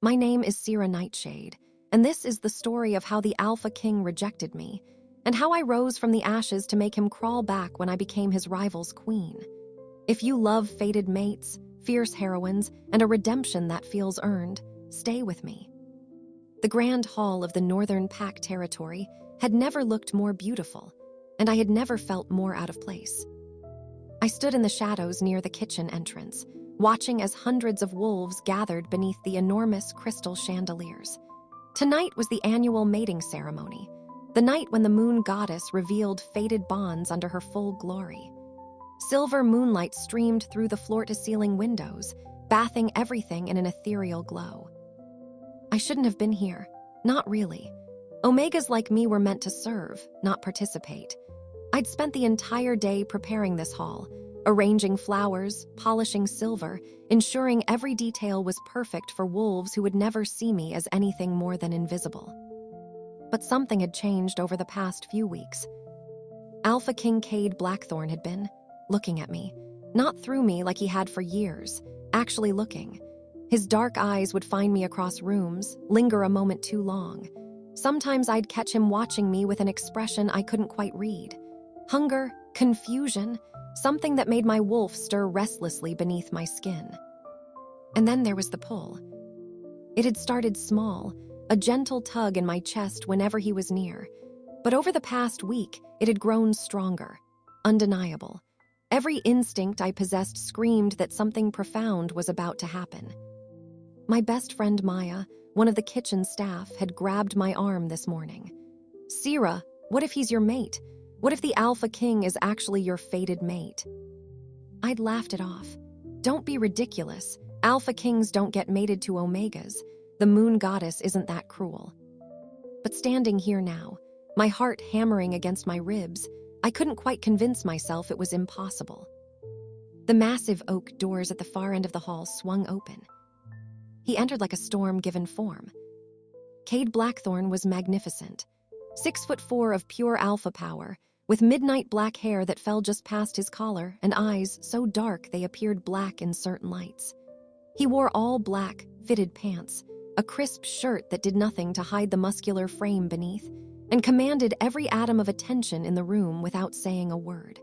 My name is Sera Nightshade, and this is the story of how the Alpha King rejected me, and how I rose from the ashes to make him crawl back when I became his rival's queen. If you love fated mates, fierce heroines, and a redemption that feels earned, stay with me. The Grand Hall of the Northern Pack territory had never looked more beautiful, and I had never felt more out of place. I stood in the shadows near the kitchen entrance, watching as hundreds of wolves gathered beneath the enormous crystal chandeliers. Tonight was the annual mating ceremony, the night when the moon goddess revealed fated bonds under her full glory. Silver moonlight streamed through the floor-to-ceiling windows, bathing everything in an ethereal glow. I shouldn't have been here. Not really. Omegas like me were meant to serve, not participate. I'd spent the entire day preparing this hall, arranging flowers, polishing silver, ensuring every detail was perfect for wolves who would never see me as anything more than invisible. But something had changed over the past few weeks. Alpha King Kade Blackthorn had been looking at me, not through me like he had for years, actually looking. His dark eyes would find me across rooms, linger a moment too long. Sometimes I'd catch him watching me with an expression I couldn't quite read. Hunger, confusion, something that made my wolf stir restlessly beneath my skin. And then there was the pull. It had started small, a gentle tug in my chest whenever he was near. But over the past week, it had grown stronger, undeniable. Every instinct I possessed screamed that something profound was about to happen. My best friend Maya, one of the kitchen staff, had grabbed my arm this morning. "Sera, what if he's your mate? What if the Alpha King is actually your fated mate?" I'd laughed it off. Don't be ridiculous. Alpha Kings don't get mated to Omegas. The moon goddess isn't that cruel. But standing here now, my heart hammering against my ribs, I couldn't quite convince myself it was impossible. The massive oak doors at the far end of the hall swung open. He entered like a storm-given form. Kade Blackthorn was magnificent. 6'4" of pure alpha power, with midnight black hair that fell just past his collar and eyes so dark they appeared black in certain lights. He wore all black, fitted pants, a crisp shirt that did nothing to hide the muscular frame beneath, and commanded every atom of attention in the room without saying a word.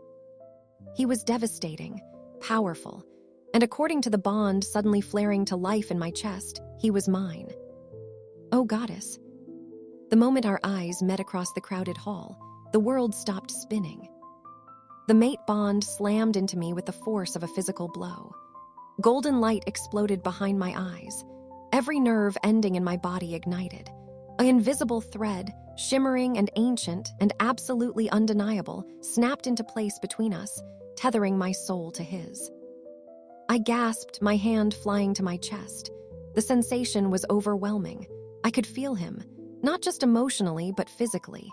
He was devastating, powerful, and according to the bond suddenly flaring to life in my chest, he was mine. Oh, goddess. The moment our eyes met across the crowded hall, the world stopped spinning. The mate bond slammed into me with the force of a physical blow. Golden light exploded behind my eyes. Every nerve ending in my body ignited. An invisible thread, shimmering and ancient and absolutely undeniable, snapped into place between us, tethering my soul to his. I gasped, my hand flying to my chest. The sensation was overwhelming. I could feel him, not just emotionally, but physically.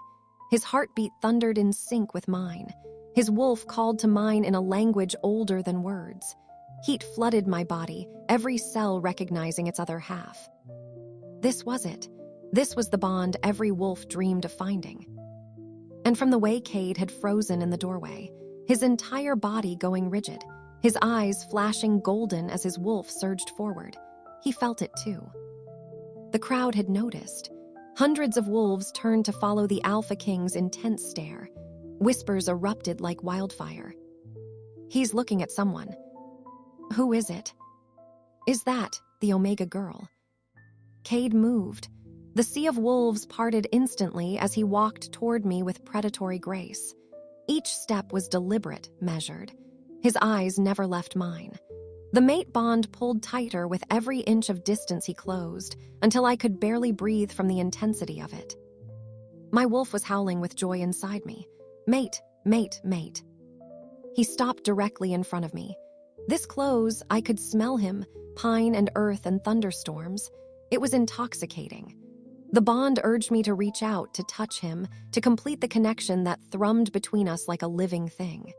His heartbeat thundered in sync with mine. His wolf called to mine in a language older than words. Heat flooded my body, every cell recognizing its other half. This was it. This was the bond every wolf dreamed of finding. And from the way Kade had frozen in the doorway, his entire body going rigid, his eyes flashing golden as his wolf surged forward, he felt it too. The crowd had noticed. Hundreds of wolves turned to follow the Alpha King's intense stare. Whispers erupted like wildfire. "He's looking at someone. Who is it? Is that the Omega girl?" Kade moved. The sea of wolves parted instantly as he walked toward me with predatory grace. Each step was deliberate, measured. His eyes never left mine. The mate bond pulled tighter with every inch of distance he closed, until I could barely breathe from the intensity of it. My wolf was howling with joy inside me. "Mate, mate, mate." He stopped directly in front of me. This close, I could smell him, pine and earth and thunderstorms. It was intoxicating. The bond urged me to reach out, to touch him, to complete the connection that thrummed between us like a living thing.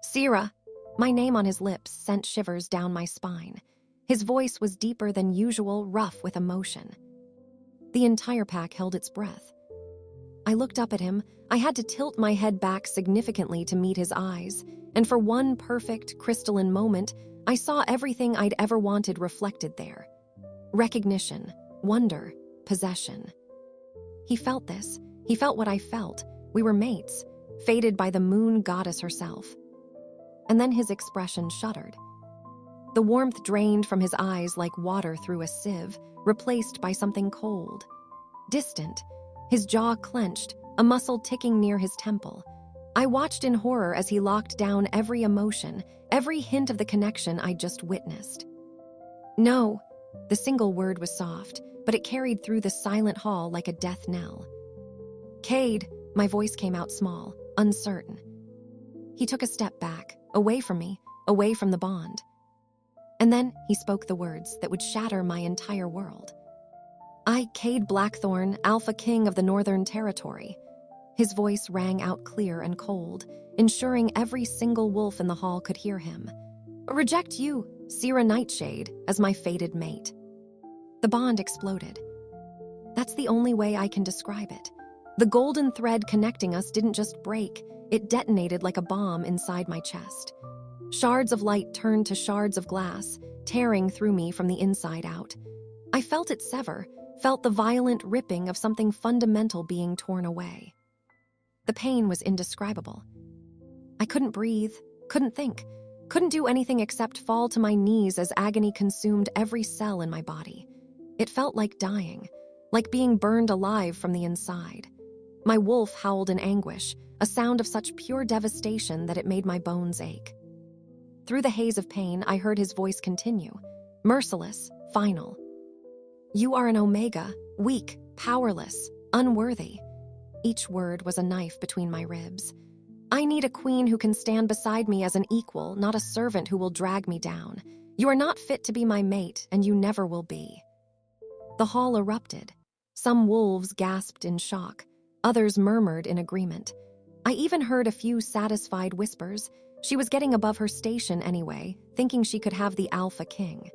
"Sera," my name on his lips sent shivers down my spine. His voice was deeper than usual, rough with emotion. The entire pack held its breath. I looked up at him. I had to tilt my head back significantly to meet his eyes, and for one perfect, crystalline moment, I saw everything I'd ever wanted reflected there. Recognition, wonder, possession. He felt this. He felt what I felt. We were mates, fated by the moon goddess herself. And then his expression shuddered. The warmth drained from his eyes like water through a sieve, replaced by something cold. Distant, his jaw clenched, a muscle ticking near his temple. I watched in horror as he locked down every emotion, every hint of the connection I'd just witnessed. No, the single word was soft, but it carried through the silent hall like a death knell. Kade, my voice came out small, uncertain. He took a step back, away from me, away from the bond. And then he spoke the words that would shatter my entire world. I, Kade Blackthorn, Alpha King of the Northern Territory. His voice rang out clear and cold, ensuring every single wolf in the hall could hear him. Reject you, Sera Nightshade, as my fated mate. The bond exploded. That's the only way I can describe it. The golden thread connecting us didn't just break, it detonated like a bomb inside my chest. Shards of light turned to shards of glass, tearing through me from the inside out. I felt it sever, felt the violent ripping of something fundamental being torn away. The pain was indescribable. I couldn't breathe, couldn't think, couldn't do anything except fall to my knees as agony consumed every cell in my body. It felt like dying, like being burned alive from the inside. My wolf howled in anguish, a sound of such pure devastation that it made my bones ache. Through the haze of pain, I heard his voice continue, merciless, final. You are an Omega, weak, powerless, unworthy. Each word was a knife between my ribs. I need a queen who can stand beside me as an equal, not a servant who will drag me down. You are not fit to be my mate, and you never will be. The hall erupted. Some wolves gasped in shock. Others murmured in agreement. I even heard a few satisfied whispers. She was getting above her station anyway, thinking she could have the Alpha King.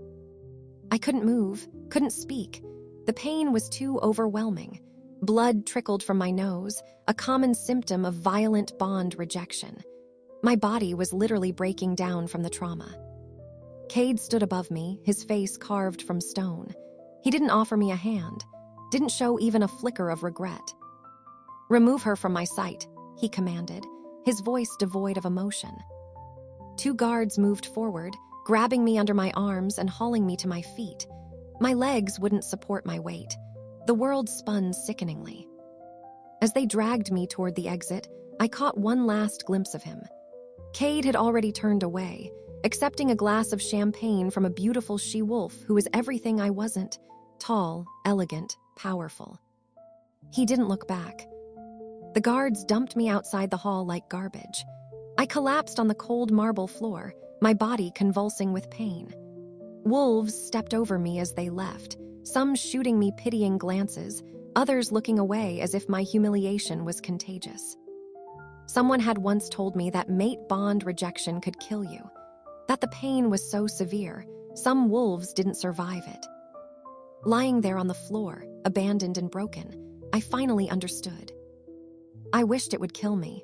I couldn't move, couldn't speak. The pain was too overwhelming. Blood trickled from my nose, a common symptom of violent bond rejection. My body was literally breaking down from the trauma. Kade stood above me, his face carved from stone. He didn't offer me a hand, didn't show even a flicker of regret. Remove her from my sight, he commanded, his voice devoid of emotion. 2 guards moved forward, grabbing me under my arms and hauling me to my feet. My legs wouldn't support my weight. The world spun sickeningly. As they dragged me toward the exit, I caught one last glimpse of him. Kade had already turned away, accepting a glass of champagne from a beautiful she-wolf who was everything I wasn't, tall, elegant, powerful. He didn't look back. The guards dumped me outside the hall like garbage. I collapsed on the cold marble floor, my body convulsing with pain. Wolves stepped over me as they left, some shooting me pitying glances, others looking away as if my humiliation was contagious. Someone had once told me that mate bond rejection could kill you, that the pain was so severe, some wolves didn't survive it. Lying there on the floor, abandoned and broken, I finally understood. I wished it would kill me.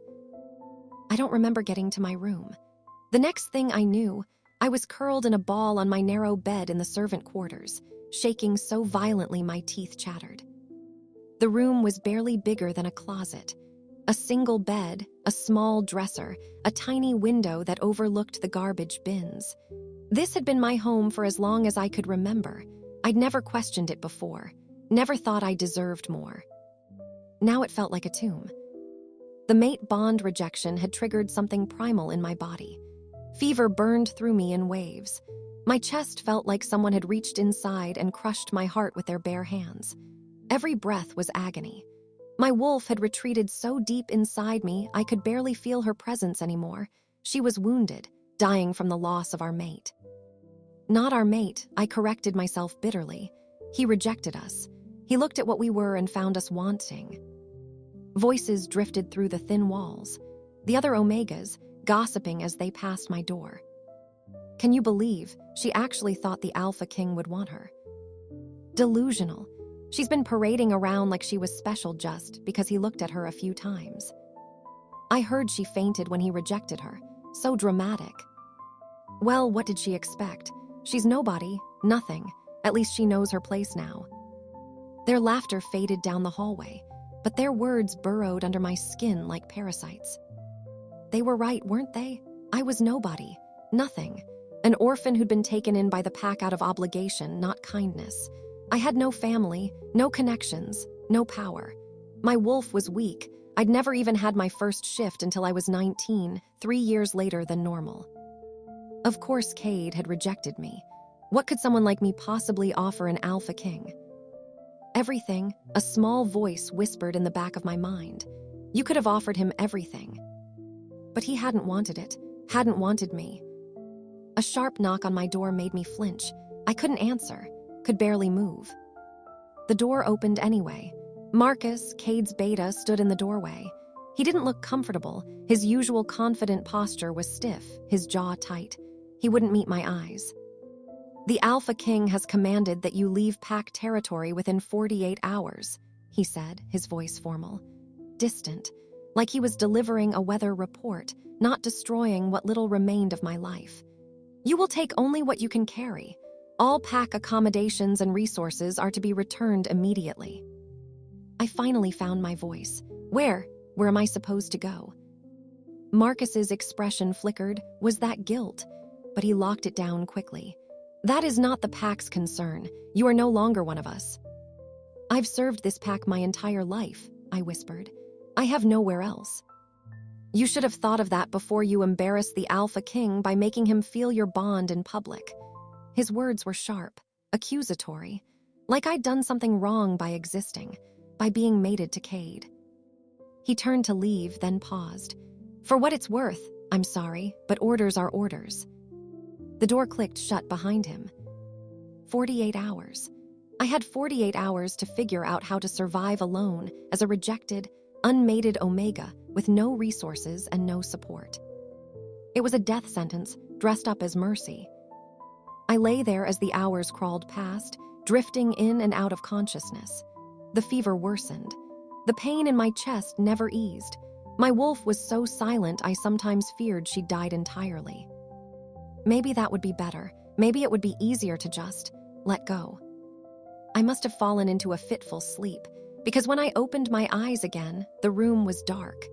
I don't remember getting to my room. The next thing I knew, I was curled in a ball on my narrow bed in the servant quarters, shaking so violently my teeth chattered. The room was barely bigger than a closet. A single bed, a small dresser, a tiny window that overlooked the garbage bins. This had been my home for as long as I could remember. I'd never questioned it before, never thought I deserved more. Now it felt like a tomb. The mate bond rejection had triggered something primal in my body. Fever burned through me in waves. My chest felt like someone had reached inside and crushed my heart with their bare hands. Every breath was agony. My wolf had retreated so deep inside me I could barely feel her presence anymore. She was wounded, dying from the loss of our mate. Not our mate, I corrected myself bitterly. He rejected us. He looked at what we were and found us wanting. Voices drifted through the thin walls. The other Omegas, gossiping as they passed my door. Can you believe she actually thought the Alpha King would want her? Delusional. She's been parading around like she was special just because he looked at her a few times. I heard she fainted when he rejected her. So dramatic. Well, what did she expect? She's nobody, nothing, At least she knows her place now. Their laughter faded down the hallway, but their words burrowed under my skin like parasites. They were right, weren't they? I was nobody, nothing. An orphan who'd been taken in by the pack out of obligation, not kindness. I had no family, no connections, no power. My wolf was weak. I'd never even had my first shift until I was 19, 3 years later than normal. Of course, Kade had rejected me. What could someone like me possibly offer an Alpha King? Everything, a small voice whispered in the back of my mind. You could have offered him everything. But he hadn't wanted it, hadn't wanted me. A sharp knock on my door made me flinch. I couldn't answer, could barely move. The door opened anyway. Marcus, Kade's beta, stood in the doorway. He didn't look comfortable. His usual confident posture was stiff, his jaw tight. He wouldn't meet my eyes. The Alpha King has commanded that you leave pack territory within 48 hours, he said, his voice formal. Distant, like he was delivering a weather report, not destroying what little remained of my life. You will take only what you can carry. All pack accommodations and resources are to be returned immediately. I finally found my voice. Where am I supposed to go? Marcus's expression flickered. Was that guilt? But he locked it down quickly. That is not the pack's concern. You are no longer one of us. I've served this pack my entire life, I whispered. I have nowhere else. You should have thought of that before you embarrassed the Alpha King by making him feel your bond in public. His words were sharp, accusatory, like I'd done something wrong by existing, by being mated to Kade. He turned to leave, then paused. For what it's worth, I'm sorry, but orders are orders. The door clicked shut behind him. 48 hours. I had 48 hours to figure out how to survive alone as a rejected, unmated Omega with no resources and no support. It was a death sentence dressed up as mercy. I lay there as the hours crawled past, drifting in and out of consciousness. The fever worsened. The pain in my chest never eased. My wolf was so silent I sometimes feared she'd died entirely. Maybe that would be better. Maybe it would be easier to just let go. I must have fallen into a fitful sleep, because when I opened my eyes again, the room was dark.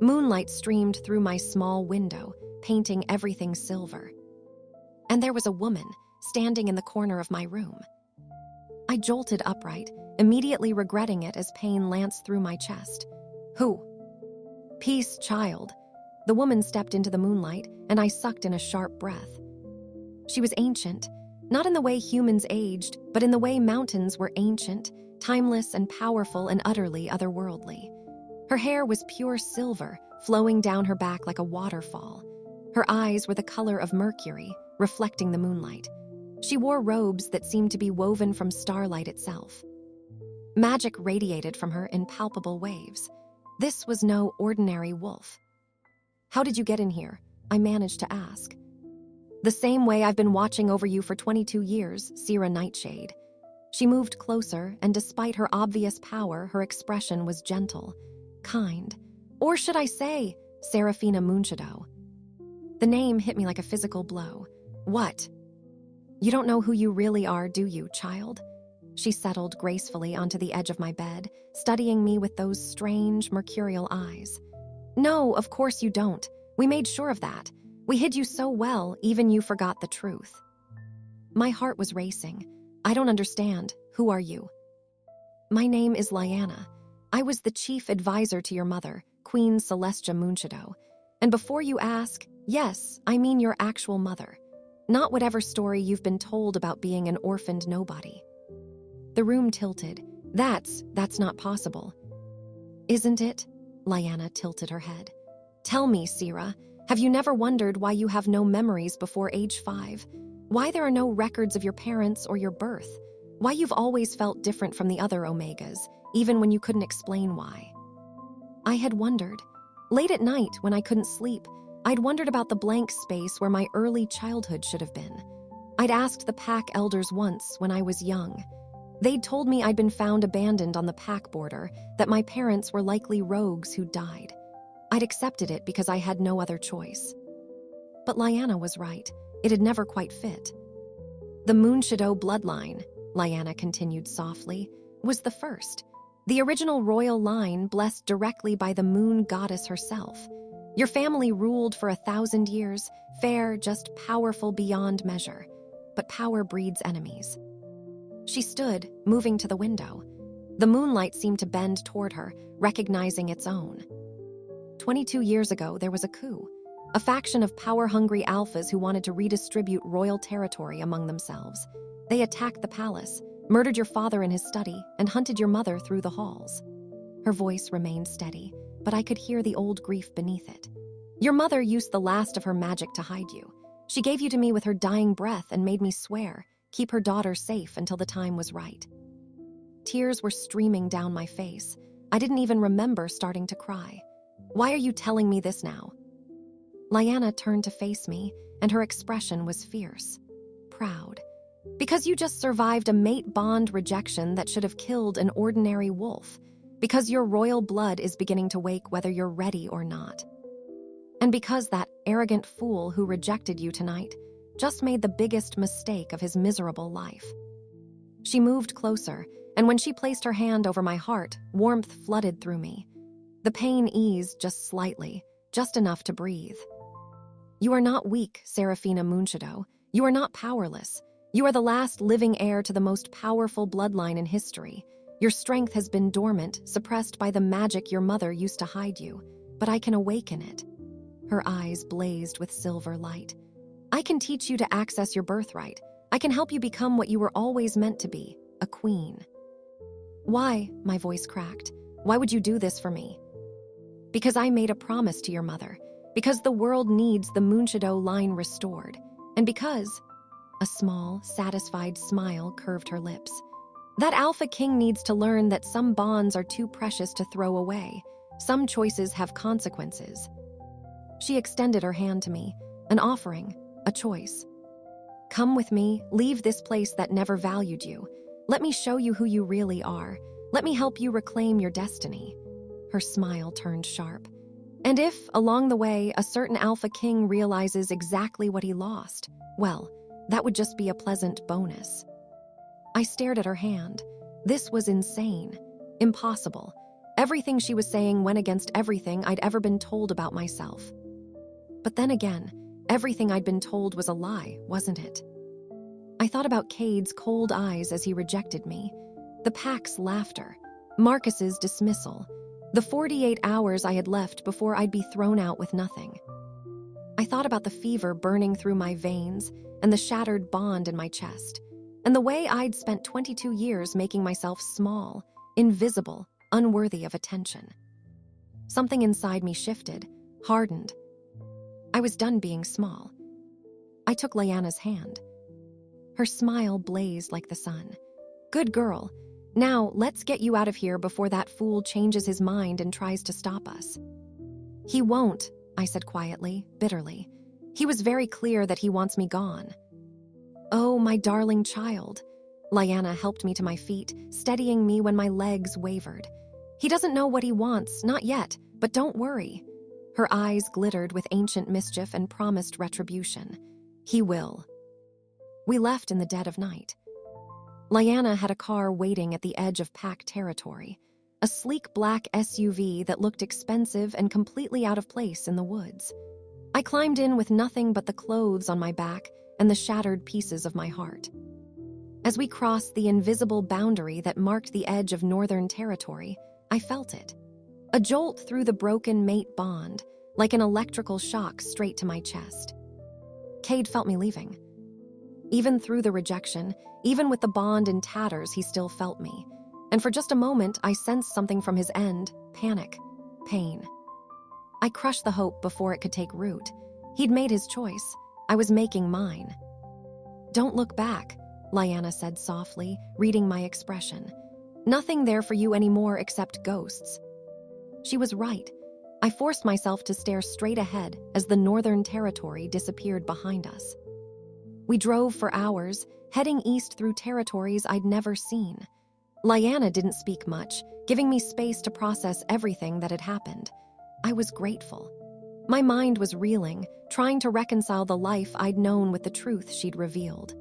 Moonlight streamed through my small window, painting everything silver. And there was a woman standing in the corner of my room. I jolted upright, immediately regretting it as pain lanced through my chest. Who? Peace, child. The woman stepped into the moonlight, and I sucked in a sharp breath. She was ancient, not in the way humans aged, but in the way mountains were ancient, timeless and powerful and utterly otherworldly. Her hair was pure silver, flowing down her back like a waterfall. Her eyes were the color of mercury, reflecting the moonlight. She wore robes that seemed to be woven from starlight itself. Magic radiated from her in palpable waves. This was no ordinary wolf. How did you get in here? I managed to ask. The same way I've been watching over you for 22 years, Sera Nightshade. She moved closer, and despite her obvious power, her expression was gentle, kind. Or should I say, Seraphina Moonshadow. The name hit me like a physical blow. What? You don't know who you really are, do you, child? She settled gracefully onto the edge of my bed, studying me with those strange, mercurial eyes. No, of course you don't. We made sure of that. We hid you so well, even you forgot the truth. My heart was racing. I don't understand. Who are you? My name is Lyanna. I was the chief advisor to your mother, Queen Sera Moonshadow. And before you ask, yes, I mean your actual mother. Not whatever story you've been told about being an orphaned nobody. The room tilted. That's not possible. Isn't it? Lyanna tilted her head. Tell me, Sera, have you never wondered why you have no memories before age 5? Why there are no records of your parents or your birth? Why you've always felt different from the other Omegas, even when you couldn't explain why? I had wondered. Late at night, when I couldn't sleep, I'd wondered about the blank space where my early childhood should have been. I'd asked the pack elders once when I was young. They'd told me I'd been found abandoned on the pack border, that my parents were likely rogues who died. I'd accepted it because I had no other choice. But Lyanna was right. It had never quite fit. The Moonshadow bloodline, Lyanna continued softly, was the first. The original royal line blessed directly by the moon goddess herself. Your family ruled for 1,000 years, fair, just powerful beyond measure. But power breeds enemies. She stood, moving to the window. The moonlight seemed to bend toward her, recognizing its own. 22 years ago, there was a coup. A faction of power-hungry alphas who wanted to redistribute royal territory among themselves. They attacked the palace, murdered your father in his study, and hunted your mother through the halls. Her voice remained steady, but I could hear the old grief beneath it. Your mother used the last of her magic to hide you. She gave you to me with her dying breath and made me swear, keep her daughter safe until the time was right. Tears were streaming down my face. I didn't even remember starting to cry. Why are you telling me this now? Lyanna turned to face me, and her expression was fierce, proud. Because you just survived a mate bond rejection that should have killed an ordinary wolf. Because your royal blood is beginning to wake whether you're ready or not. And because that arrogant fool who rejected you tonight just made the biggest mistake of his miserable life. She moved closer, and when she placed her hand over my heart, warmth flooded through me. The pain eased just slightly, just enough to breathe. You are not weak, Sera Moonshadow. You are not powerless. You are the last living heir to the most powerful bloodline in history. Your strength has been dormant, suppressed by the magic your mother used to hide you, but I can awaken it. Her eyes blazed with silver light. I can teach you to access your birthright. I can help you become what you were always meant to be, a queen. Why? My voice cracked. Why would you do this for me? Because I made a promise to your mother. Because the world needs the Moonshadow line restored. And because... A small, satisfied smile curved her lips. That Alpha King needs to learn that some bonds are too precious to throw away. Some choices have consequences. She extended her hand to me, an offering, a choice. Come with me, leave this place that never valued you. Let me show you who you really are. Let me help you reclaim your destiny. Her smile turned sharp. And if, along the way, a certain Alpha King realizes exactly what he lost, well, that would just be a pleasant bonus. I stared at her hand. This was insane, impossible. Everything she was saying went against everything I'd ever been told about myself. But then again, everything I'd been told was a lie, wasn't it? I thought about Kade's cold eyes as he rejected me, the pack's laughter, Marcus's dismissal, the 48 hours I had left before I'd be thrown out with nothing. I thought about the fever burning through my veins and the shattered bond in my chest, and the way I'd spent 22 years making myself small, invisible, unworthy of attention. Something inside me shifted, hardened. I was done being small. I took Lyanna's hand. Her smile blazed like the sun. Good girl. Now, let's get you out of here before that fool changes his mind and tries to stop us. He won't, I said quietly, bitterly. He was very clear that he wants me gone. Oh, my darling child. Lyanna helped me to my feet, steadying me when my legs wavered. He doesn't know what he wants, not yet, but don't worry. Her eyes glittered with ancient mischief and promised retribution. He will. We left in the dead of night. Lyanna had a car waiting at the edge of pack territory, a sleek black SUV that looked expensive and completely out of place in the woods. I climbed in with nothing but the clothes on my back and the shattered pieces of my heart. As we crossed the invisible boundary that marked the edge of Northern Territory, I felt it. A jolt through the broken mate bond, like an electrical shock straight to my chest. Kade felt me leaving. Even through the rejection, even with the bond in tatters, he still felt me. And for just a moment, I sensed something from his end, panic, pain. I crushed the hope before it could take root. He'd made his choice. I was making mine. Don't look back, Lyanna said softly, reading my expression. Nothing there for you anymore except ghosts. She was right. I forced myself to stare straight ahead as the Northern Territory disappeared behind us. We drove for hours, heading east through territories I'd never seen. Lyanna didn't speak much, giving me space to process everything that had happened. I was grateful. My mind was reeling, trying to reconcile the life I'd known with the truth she'd revealed.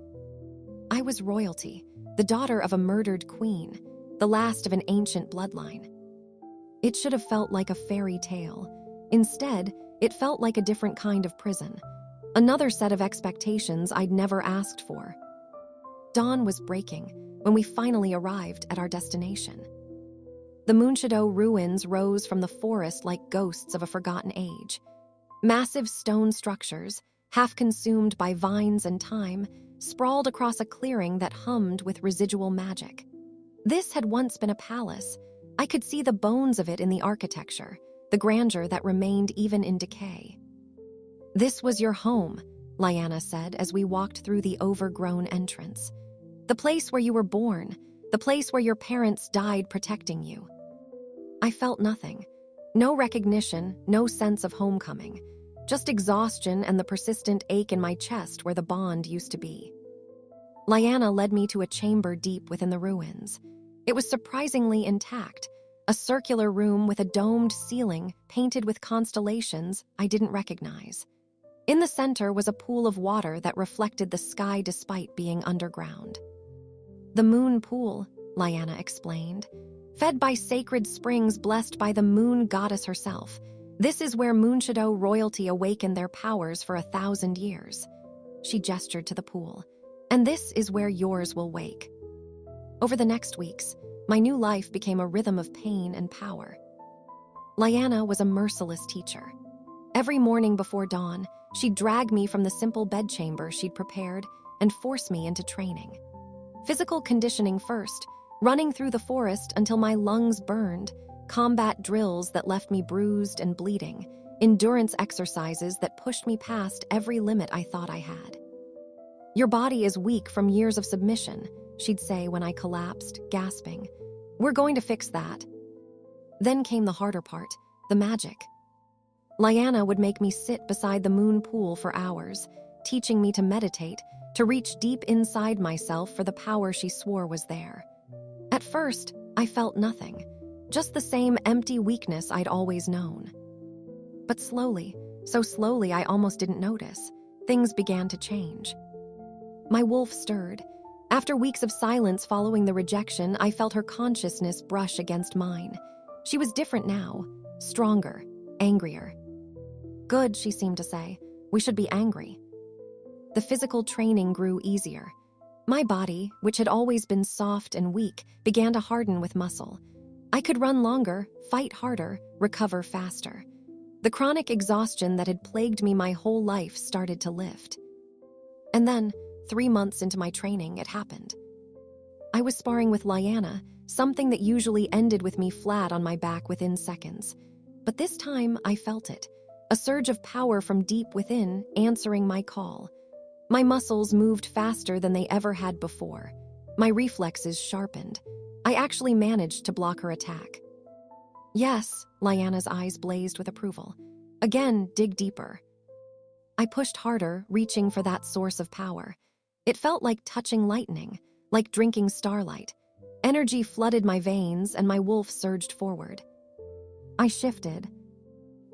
I was royalty, the daughter of a murdered queen, the last of an ancient bloodline. It should have felt like a fairy tale. Instead, it felt like a different kind of prison. Another set of expectations I'd never asked for. Dawn was breaking when we finally arrived at our destination. The Moonshadow ruins rose from the forest like ghosts of a forgotten age. Massive stone structures, half consumed by vines and time, sprawled across a clearing that hummed with residual magic. This had once been a palace. I could see the bones of it in the architecture, the grandeur that remained even in decay. "This was your home," Lyanna said as we walked through the overgrown entrance. "The place where you were born, the place where your parents died protecting you." I felt nothing. No recognition, no sense of homecoming. Just exhaustion and the persistent ache in my chest where the bond used to be. Lyanna led me to a chamber deep within the ruins. It was surprisingly intact, a circular room with a domed ceiling painted with constellations I didn't recognize. In the center was a pool of water that reflected the sky despite being underground. "The moon pool," Lyanna explained, "fed by sacred springs blessed by the moon goddess herself. This is where Moonshadow royalty awakened their powers for 1,000 years." She gestured to the pool. "And this is where yours will wake." Over the next weeks, my new life became a rhythm of pain and power. Lyanna was a merciless teacher. Every morning before dawn, she'd drag me from the simple bedchamber she'd prepared and force me into training. Physical conditioning first, running through the forest until my lungs burned, combat drills that left me bruised and bleeding, endurance exercises that pushed me past every limit I thought I had. "Your body is weak from years of submission," she'd say when I collapsed, gasping. "We're going to fix that." Then came the harder part, the magic. Lyanna would make me sit beside the moon pool for hours, teaching me to meditate, to reach deep inside myself for the power she swore was there. At first, I felt nothing, just the same empty weakness I'd always known. But slowly, so slowly I almost didn't notice, things began to change. My wolf stirred. After weeks of silence following the rejection, I felt her consciousness brush against mine. She was different now, stronger, angrier. "Good," she seemed to say. "We should be angry." The physical training grew easier. My body, which had always been soft and weak, began to harden with muscle. I could run longer, fight harder, recover faster. The chronic exhaustion that had plagued me my whole life started to lift. And then, 3 months into my training, it happened. I was sparring with Lyanna, something that usually ended with me flat on my back within seconds. But this time, I felt it. A surge of power from deep within, answering my call. My muscles moved faster than they ever had before. My reflexes sharpened. I actually managed to block her attack. "Yes," Lyanna's eyes blazed with approval. "Again, dig deeper." I pushed harder, reaching for that source of power. It felt like touching lightning, like drinking starlight. Energy flooded my veins, and my wolf surged forward. I shifted,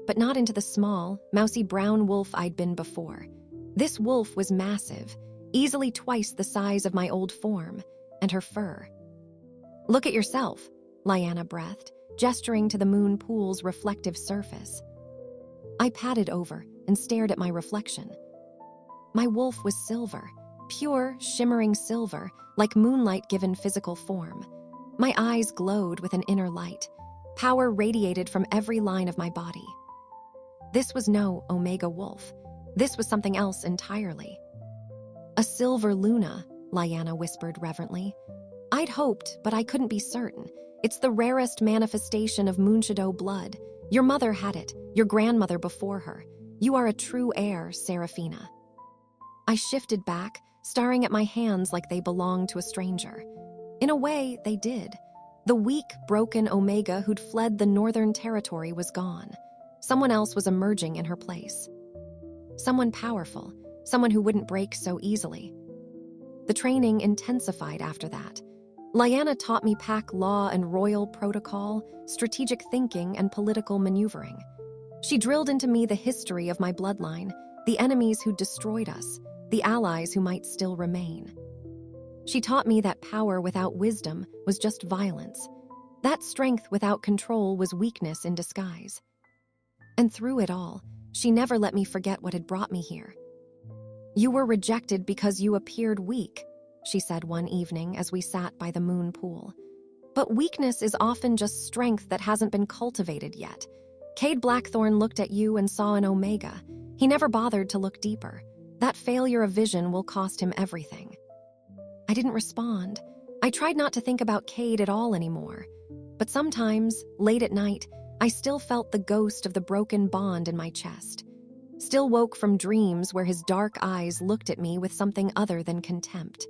but not into the small, mousy brown wolf I'd been before. This wolf was massive, easily twice the size of my old form, and her fur. "Look at yourself," Lyanna breathed, gesturing to the moon pool's reflective surface. I patted over and stared at my reflection. My wolf was silver, pure, shimmering silver, like moonlight given physical form. My eyes glowed with an inner light. Power radiated from every line of my body. This was no Omega wolf. This was something else entirely. "A silver Luna," Lyanna whispered reverently. "I'd hoped, but I couldn't be certain. It's the rarest manifestation of Moonshadow blood. Your mother had it, your grandmother before her. You are a true heir, Seraphina." I shifted back, staring at my hands like they belonged to a stranger. In a way, they did. The weak, broken Omega who'd fled the Northern Territory was gone. Someone else was emerging in her place. Someone powerful, someone who wouldn't break so easily. The training intensified after that. Lyanna taught me pack law and royal protocol, strategic thinking, and political maneuvering. She drilled into me the history of my bloodline, the enemies who destroyed us, the allies who might still remain. She taught me that power without wisdom was just violence. That strength without control was weakness in disguise. And through it all, she never let me forget what had brought me here. "You were rejected because you appeared weak," she said one evening as we sat by the moon pool. "But weakness is often just strength that hasn't been cultivated yet. Kade Blackthorn looked at you and saw an omega. He never bothered to look deeper. That failure of vision will cost him everything." I didn't respond. I tried not to think about Kade at all anymore. But sometimes, late at night, I still felt the ghost of the broken bond in my chest. Still woke from dreams where his dark eyes looked at me with something other than contempt.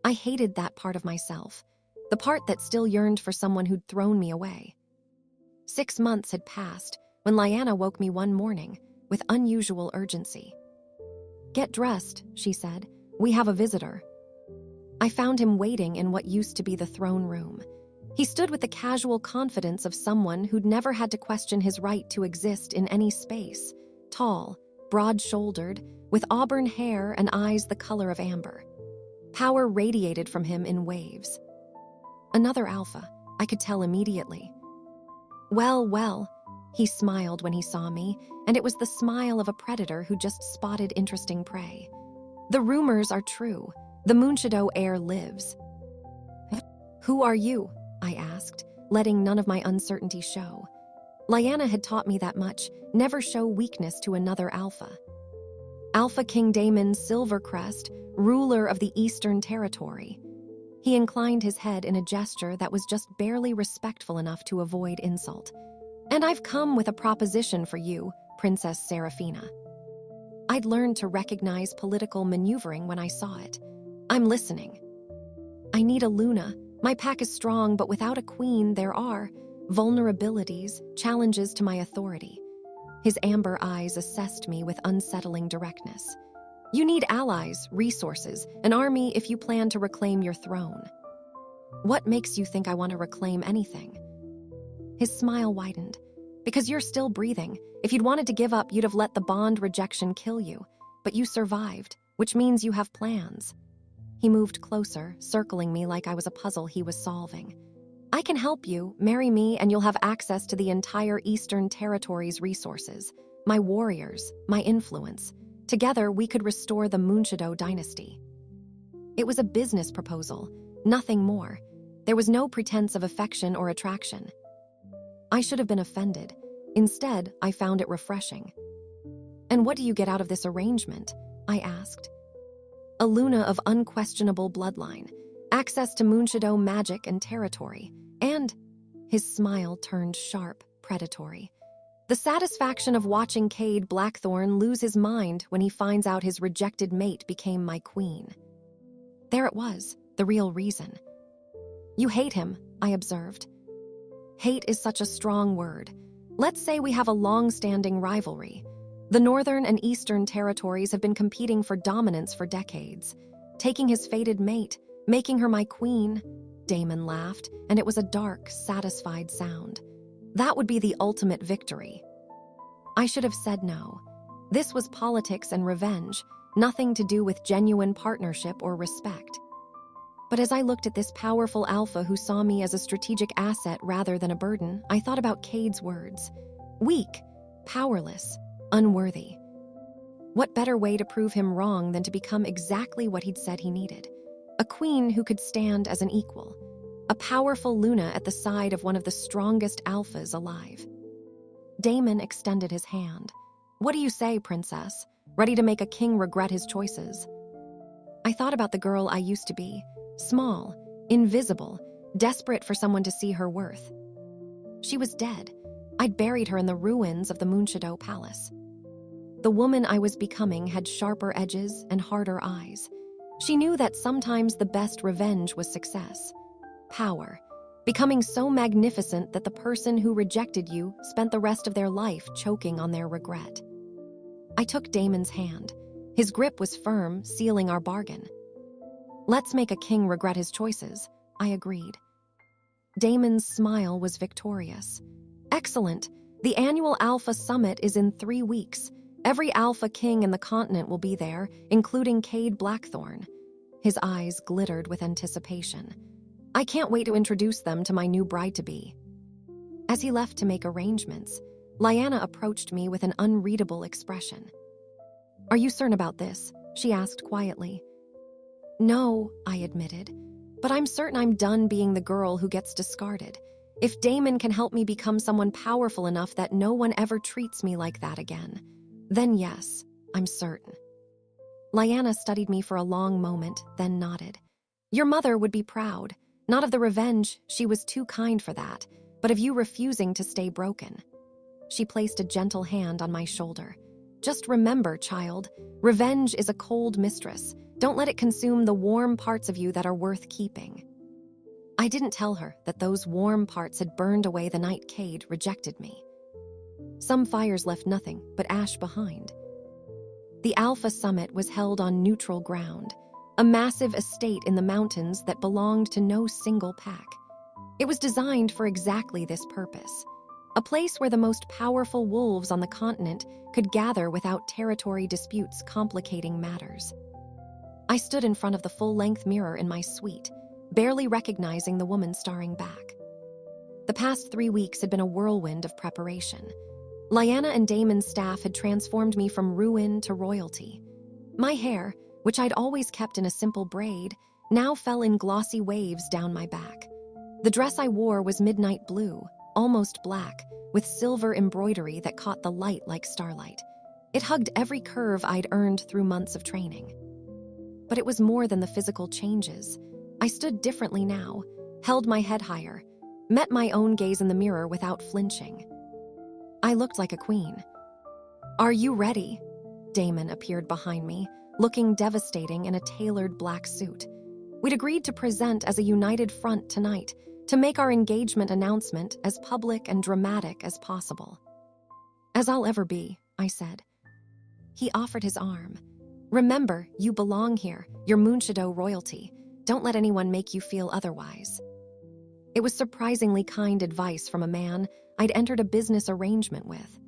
I hated that part of myself, the part that still yearned for someone who'd thrown me away. 6 months had passed when Lyanna woke me one morning with unusual urgency. "Get dressed," she said. "We have a visitor." I found him waiting in what used to be the throne room. He stood with the casual confidence of someone who'd never had to question his right to exist in any space. Tall, broad-shouldered, with auburn hair and eyes the color of amber. Power radiated from him in waves. Another alpha, I could tell immediately. Well, well, he smiled when he saw me, and it was the smile of a predator who just spotted interesting prey. "The rumors are true. The Moonshadow heir lives." "Who are you?" I asked, letting none of my uncertainty show. Lyanna had taught me that much: never show weakness to another alpha. "Alpha King Damon Silvercrest, ruler of the Eastern Territory." He inclined his head in a gesture that was just barely respectful enough to avoid insult. "And I've come with a proposition for you, Princess Serafina." I'd learned to recognize political maneuvering when I saw it. "I'm listening." "I need a Luna. My pack is strong, but without a queen, there are vulnerabilities, challenges to my authority." His amber eyes assessed me with unsettling directness. "You need allies, resources, an army if you plan to reclaim your throne." "What makes you think I want to reclaim anything?" His smile widened. "Because you're still breathing. If you'd wanted to give up, you'd have let the bond rejection kill you. But you survived, which means you have plans." He moved closer, circling me like I was a puzzle he was solving. "I can help you. Marry me, and you'll have access to the entire Eastern Territory's resources, my warriors, my influence. Together, we could restore the Moonshadow dynasty." It was a business proposal, nothing more. There was no pretense of affection or attraction. I should have been offended. Instead, I found it refreshing. "And what do you get out of this arrangement?" I asked. "A Luna of unquestionable bloodline, access to Moonshadow magic and territory, and," his smile turned sharp, predatory, "the satisfaction of watching Kade Blackthorn lose his mind when he finds out his rejected mate became my queen." There it was, the real reason. "You hate him," I observed. "Hate is such a strong word. Let's say we have a long-standing rivalry. The Northern and Eastern Territories have been competing for dominance for decades. Taking his fated mate, making her my queen," Damon laughed, and it was a dark, satisfied sound. "That would be the ultimate victory." I should have said no. This was politics and revenge, nothing to do with genuine partnership or respect. But as I looked at this powerful alpha who saw me as a strategic asset rather than a burden, I thought about Kade's words. Weak, powerless, unworthy. What better way to prove him wrong than to become exactly what he'd said he needed? A queen who could stand as an equal. A powerful Luna at the side of one of the strongest alphas alive. Damon extended his hand. "What do you say, princess? Ready to make a king regret his choices?" I thought about the girl I used to be. Small, invisible, desperate for someone to see her worth. She was dead. I'd buried her in the ruins of the Moonshadow Palace. The woman I was becoming had sharper edges and harder eyes. She knew that sometimes the best revenge was success. Power. Becoming so magnificent that the person who rejected you spent the rest of their life choking on their regret. I took Damon's hand. His grip was firm, sealing our bargain. "Let's make a king regret his choices," I agreed. Damon's smile was victorious. "Excellent. The annual Alpha Summit is in 3 weeks. Every Alpha King in the continent will be there, including Kade Blackthorn." His eyes glittered with anticipation. I can't wait to introduce them to my new bride-to-be. As he left to make arrangements, Lyanna approached me with an unreadable expression. "Are you certain about this?" she asked quietly. "No," I admitted, "but I'm certain I'm done being the girl who gets discarded. If Damon can help me become someone powerful enough that no one ever treats me like that again, then yes, I'm certain." Lyanna studied me for a long moment, then nodded. "Your mother would be proud, not of the revenge, she was too kind for that, but of you refusing to stay broken." She placed a gentle hand on my shoulder. "Just remember, child, revenge is a cold mistress. Don't let it consume the warm parts of you that are worth keeping." I didn't tell her that those warm parts had burned away the night Kade rejected me. Some fires left nothing but ash behind. The Alpha Summit was held on neutral ground, a massive estate in the mountains that belonged to no single pack. It was designed for exactly this purpose, a place where the most powerful wolves on the continent could gather without territory disputes complicating matters. I stood in front of the full-length mirror in my suite, barely recognizing the woman staring back. The past 3 weeks had been a whirlwind of preparation. Lyanna and Damon's staff had transformed me from ruin to royalty. My hair, which I'd always kept in a simple braid, now fell in glossy waves down my back. The dress I wore was midnight blue, almost black, with silver embroidery that caught the light like starlight. It hugged every curve I'd earned through months of training. But it was more than the physical changes. I stood differently now, held my head higher, met my own gaze in the mirror without flinching. I looked like a queen. "Are you ready?" Damon appeared behind me, looking devastating in a tailored black suit. We'd agreed to present as a united front tonight, to make our engagement announcement as public and dramatic as possible. "As I'll ever be," I said. He offered his arm. "Remember, you belong here, you're Moonshadow royalty. Don't let anyone make you feel otherwise." It was surprisingly kind advice from a man I'd entered a business arrangement with.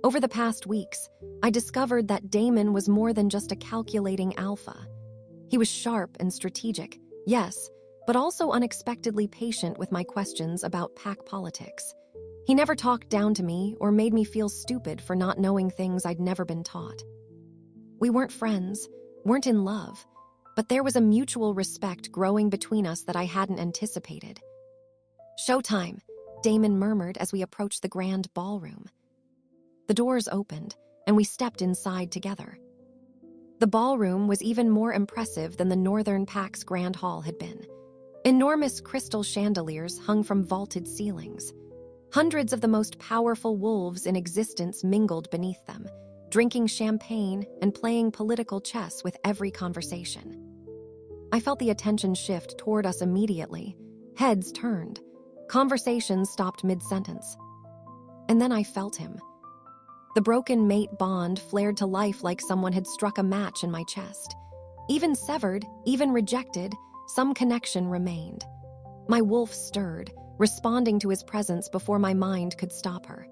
Over the past weeks, I discovered that Damon was more than just a calculating alpha. He was sharp and strategic, yes, but also unexpectedly patient with my questions about pack politics. He never talked down to me or made me feel stupid for not knowing things I'd never been taught. We weren't friends, weren't in love, but there was a mutual respect growing between us that I hadn't anticipated. "Showtime," Damon murmured as we approached the grand ballroom. The doors opened, and we stepped inside together. The ballroom was even more impressive than the Northern Pack's grand hall had been. Enormous crystal chandeliers hung from vaulted ceilings. Hundreds of the most powerful wolves in existence mingled beneath them, drinking champagne and playing political chess with every conversation. I felt the attention shift toward us immediately. Heads turned. Conversations stopped mid-sentence. And then I felt him. The broken mate bond flared to life like someone had struck a match in my chest. Even severed, even rejected, some connection remained. My wolf stirred, responding to his presence before my mind could stop her.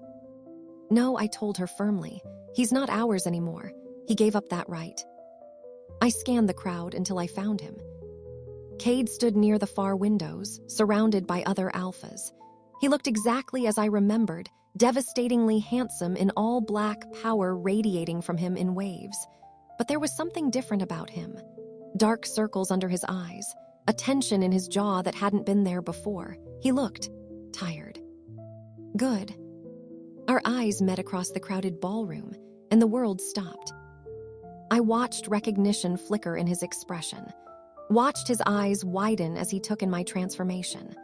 "No," I told her firmly. "He's not ours anymore. He gave up that right." I scanned the crowd until I found him. Kade stood near the far windows, surrounded by other alphas. He looked exactly as I remembered, devastatingly handsome in all black, power radiating from him in waves. But there was something different about him. Dark circles under his eyes, a tension in his jaw that hadn't been there before. He looked tired. Good. Our eyes met across the crowded ballroom, and the world stopped. I watched recognition flicker in his expression, watched his eyes widen as he took in my transformation.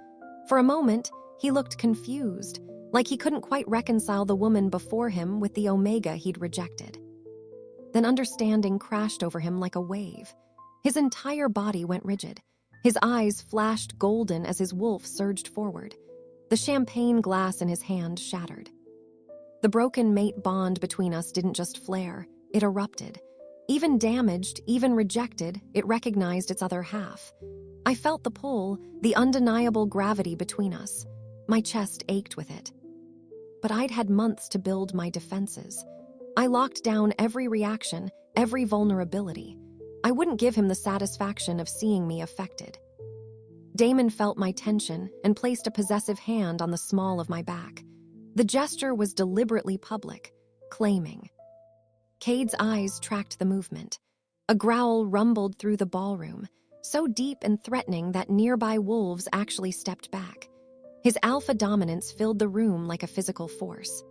For a moment, he looked confused, like he couldn't quite reconcile the woman before him with the Omega he'd rejected. Then understanding crashed over him like a wave. His entire body went rigid. His eyes flashed golden as his wolf surged forward. The champagne glass in his hand shattered. The broken mate bond between us didn't just flare, it erupted. Even damaged, even rejected, it recognized its other half. I felt the pull, the undeniable gravity between us. My chest ached with it. But I'd had months to build my defenses. I locked down every reaction, every vulnerability. I wouldn't give him the satisfaction of seeing me affected. Damon felt my tension and placed a possessive hand on the small of my back. The gesture was deliberately public, claiming. Kade's eyes tracked the movement. A growl rumbled through the ballroom, so deep and threatening that nearby wolves actually stepped back. His alpha dominance filled the room like a physical force.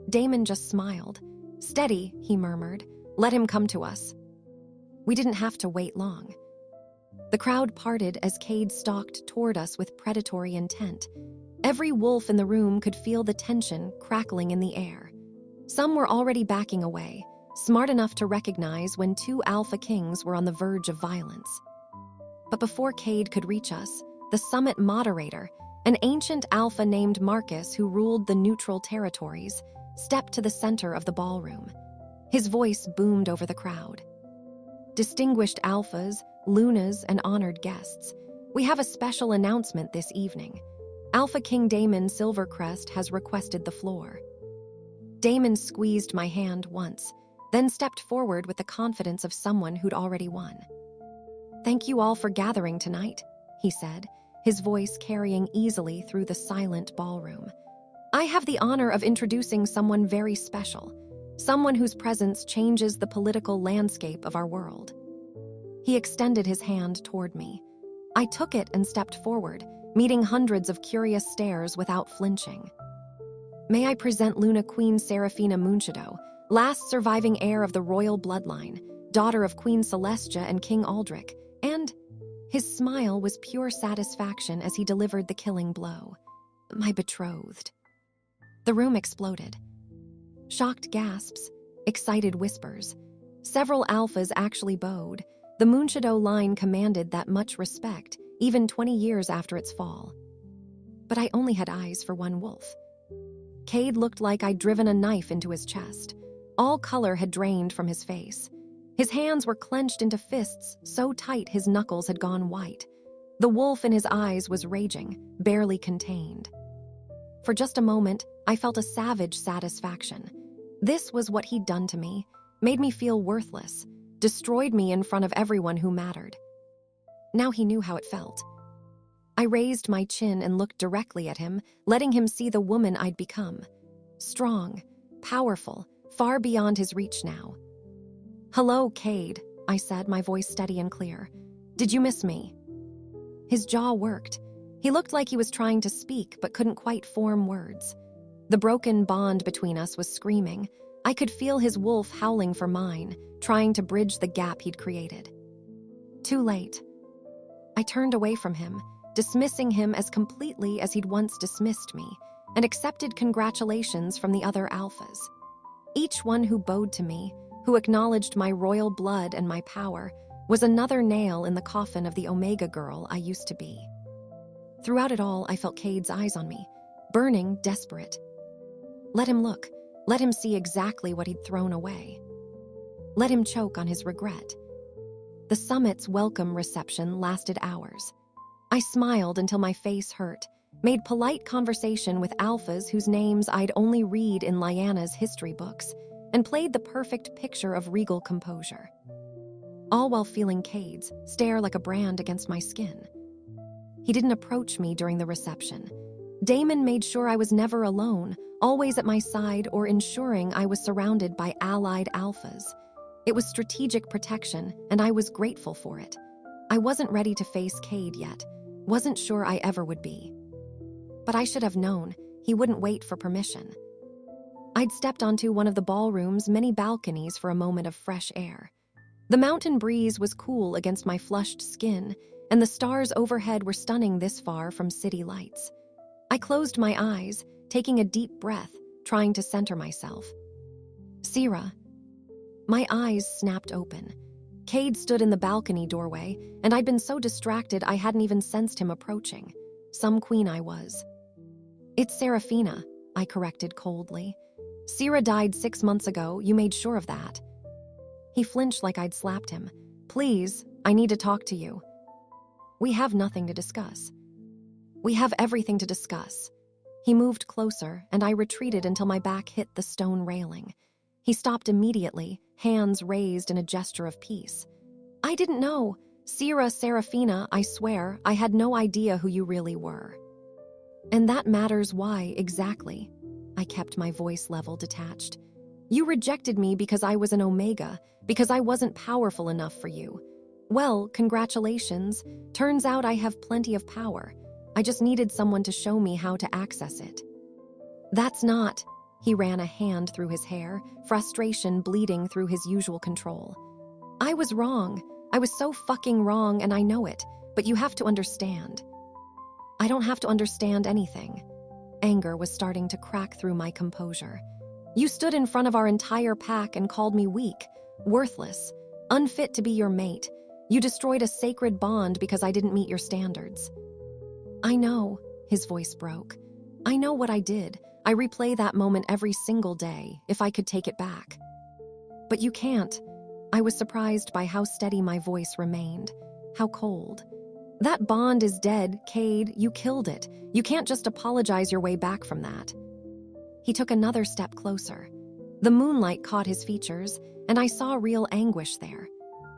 Damon just smiled. "Steady," he murmured. "Let him come to us." We didn't have to wait long. The crowd parted as Kade stalked toward us with predatory intent. Every wolf in the room could feel the tension crackling in the air. Some were already backing away, smart enough to recognize when two Alpha Kings were on the verge of violence. But before Kade could reach us, the summit moderator, an ancient Alpha named Marcus who ruled the neutral territories, stepped to the center of the ballroom. His voice boomed over the crowd. "Distinguished Alphas, Lunas, and honored guests, we have a special announcement this evening. Alpha King Damon Silvercrest has requested the floor." Damon squeezed my hand once, then stepped forward with the confidence of someone who'd already won. "Thank you all for gathering tonight," he said, his voice carrying easily through the silent ballroom. "I have the honor of introducing someone very special, someone whose presence changes the political landscape of our world." He extended his hand toward me. I took it and stepped forward, meeting hundreds of curious stares without flinching. "May I present Luna Queen Sera Moonshadow, last surviving heir of the royal bloodline, daughter of Queen Celestia and King Aldrich," and his smile was pure satisfaction as he delivered the killing blow. "My betrothed." The room exploded. Shocked gasps, excited whispers. Several alphas actually bowed. The Moonshadow line commanded that much respect, even 20 years after its fall. But I only had eyes for one wolf. Kade looked like I'd driven a knife into his chest. All color had drained from his face. His hands were clenched into fists so tight his knuckles had gone white. The wolf in his eyes was raging, barely contained. For just a moment, I felt a savage satisfaction. This was what he'd done to me, made me feel worthless, destroyed me in front of everyone who mattered. Now he knew how it felt. I raised my chin and looked directly at him, letting him see the woman I'd become. Strong, powerful, far beyond his reach now. "Hello, Kade," I said, my voice steady and clear. "Did you miss me?" His jaw worked. He looked like he was trying to speak but couldn't quite form words. The broken bond between us was screaming. I could feel his wolf howling for mine, trying to bridge the gap he'd created. Too late. I turned away from him, dismissing him as completely as he'd once dismissed me, and accepted congratulations from the other alphas. Each one who bowed to me, who acknowledged my royal blood and my power, was another nail in the coffin of the Omega girl I used to be. Throughout it all, I felt Kade's eyes on me, burning, desperate. Let him look. Let him see exactly what he'd thrown away. Let him choke on his regret. The summit's welcome reception lasted hours. I smiled until my face hurt, made polite conversation with alphas whose names I'd only read in Lyanna's history books, and played the perfect picture of regal composure. All while feeling Kade's stare like a brand against my skin. He didn't approach me during the reception. Damon made sure I was never alone, always at my side or ensuring I was surrounded by allied alphas. It was strategic protection, and I was grateful for it. I wasn't ready to face Kade yet, wasn't sure I ever would be. But I should have known he wouldn't wait for permission. I'd stepped onto one of the ballroom's many balconies for a moment of fresh air. The mountain breeze was cool against my flushed skin, and the stars overhead were stunning this far from city lights. I closed my eyes, taking a deep breath, trying to center myself. "Sera." My eyes snapped open. Kade stood in the balcony doorway, and I'd been so distracted I hadn't even sensed him approaching. Some queen I was. "It's Serafina," I corrected coldly. "Sera died 6 months ago, you made sure of that." He flinched like I'd slapped him. "Please, I need to talk to you." "We have nothing to discuss." "We have everything to discuss." He moved closer, and I retreated until my back hit the stone railing. He stopped immediately, hands raised in a gesture of peace. I didn't know. Sera Serafina, I swear, I had no idea who you really were. And that matters why, exactly. I kept my voice level, detached. You rejected me because I was an Omega, because I wasn't powerful enough for you. Well, congratulations. Turns out I have plenty of power. I just needed someone to show me how to access it. That's not. He ran a hand through his hair, frustration bleeding through his usual control. I was wrong. I was so fucking wrong, and I know it, but you have to understand. I don't have to understand anything. Anger was starting to crack through my composure. You stood in front of our entire pack and called me weak, worthless, unfit to be your mate. You destroyed a sacred bond because I didn't meet your standards. I know, his voice broke. I know what I did. I replay that moment every single day, if I could take it back. But you can't. I was surprised by how steady my voice remained, how cold. That bond is dead, Kade. You killed it. You can't just apologize your way back from that. He took another step closer. The moonlight caught his features, and I saw real anguish there.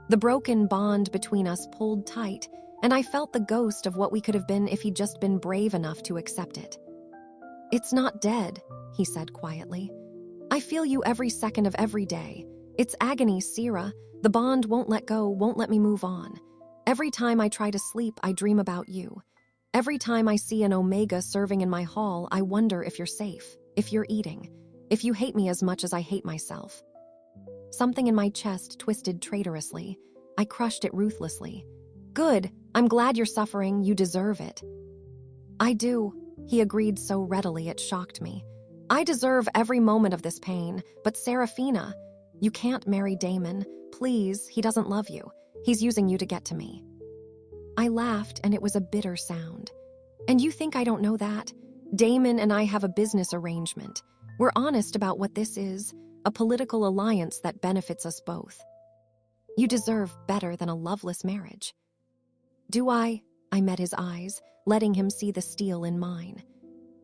The broken bond between us pulled tight, and I felt the ghost of what we could have been if he'd just been brave enough to accept it. It's not dead, he said quietly. I feel you every second of every day. It's agony, Sera. The bond won't let go, won't let me move on. Every time I try to sleep, I dream about you. Every time I see an Omega serving in my hall, I wonder if you're safe, if you're eating, if you hate me as much as I hate myself. Something in my chest twisted traitorously. I crushed it ruthlessly. Good, I'm glad you're suffering, you deserve it. I do, he agreed so readily it shocked me. I deserve every moment of this pain, but Serafina, you can't marry Damon. Please, he doesn't love you. He's using you to get to me. I laughed, and it was a bitter sound. And you think I don't know that? Damon and I have a business arrangement. We're honest about what this is, a political alliance that benefits us both. You deserve better than a loveless marriage. Do I? I met his eyes, letting him see the steel in mine.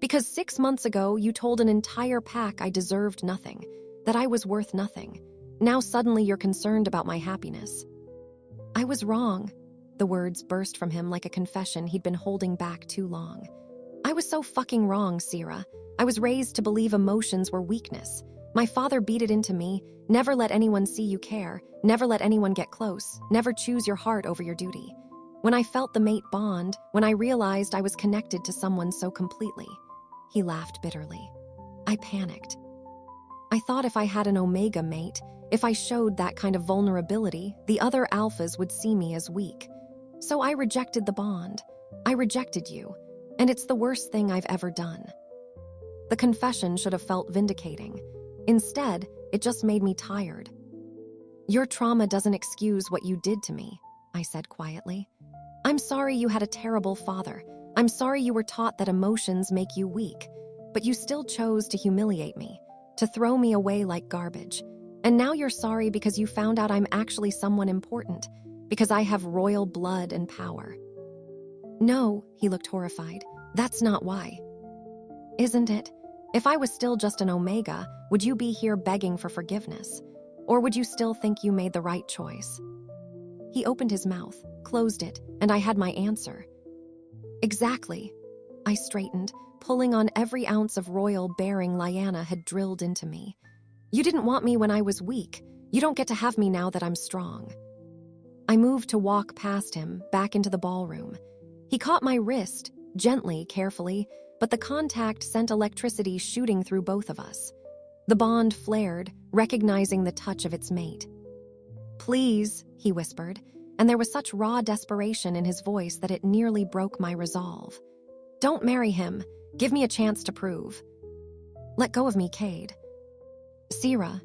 Because 6 months ago, you told an entire pack I deserved nothing, that I was worth nothing. Now suddenly you're concerned about my happiness. I was wrong. The words burst from him like a confession he'd been holding back too long. I was so fucking wrong, Sera. I was raised to believe emotions were weakness. My father beat it into me. Never let anyone see you care. Never let anyone get close. Never choose your heart over your duty. When I felt the mate bond, when I realized I was connected to someone so completely, he laughed bitterly. I panicked. I thought if I had an Omega mate, if I showed that kind of vulnerability, the other alphas would see me as weak. So I rejected the bond. I rejected you. And it's the worst thing I've ever done. The confession should have felt vindicating. Instead, it just made me tired. Your trauma doesn't excuse what you did to me, I said quietly. I'm sorry you had a terrible father. I'm sorry you were taught that emotions make you weak. But you still chose to humiliate me, to throw me away like garbage. And now you're sorry because you found out I'm actually someone important, because I have royal blood and power. No, he looked horrified. That's not why. Isn't it? If I was still just an Omega, would you be here begging for forgiveness? Or would you still think you made the right choice? He opened his mouth, closed it, and I had my answer. Exactly. I straightened, pulling on every ounce of royal bearing Lyanna had drilled into me. You didn't want me when I was weak. You don't get to have me now that I'm strong. I moved to walk past him, back into the ballroom. He caught my wrist, gently, carefully, but the contact sent electricity shooting through both of us. The bond flared, recognizing the touch of its mate. Please, he whispered, and there was such raw desperation in his voice that it nearly broke my resolve. Don't marry him. Give me a chance to prove. Let go of me, Kade. Sera.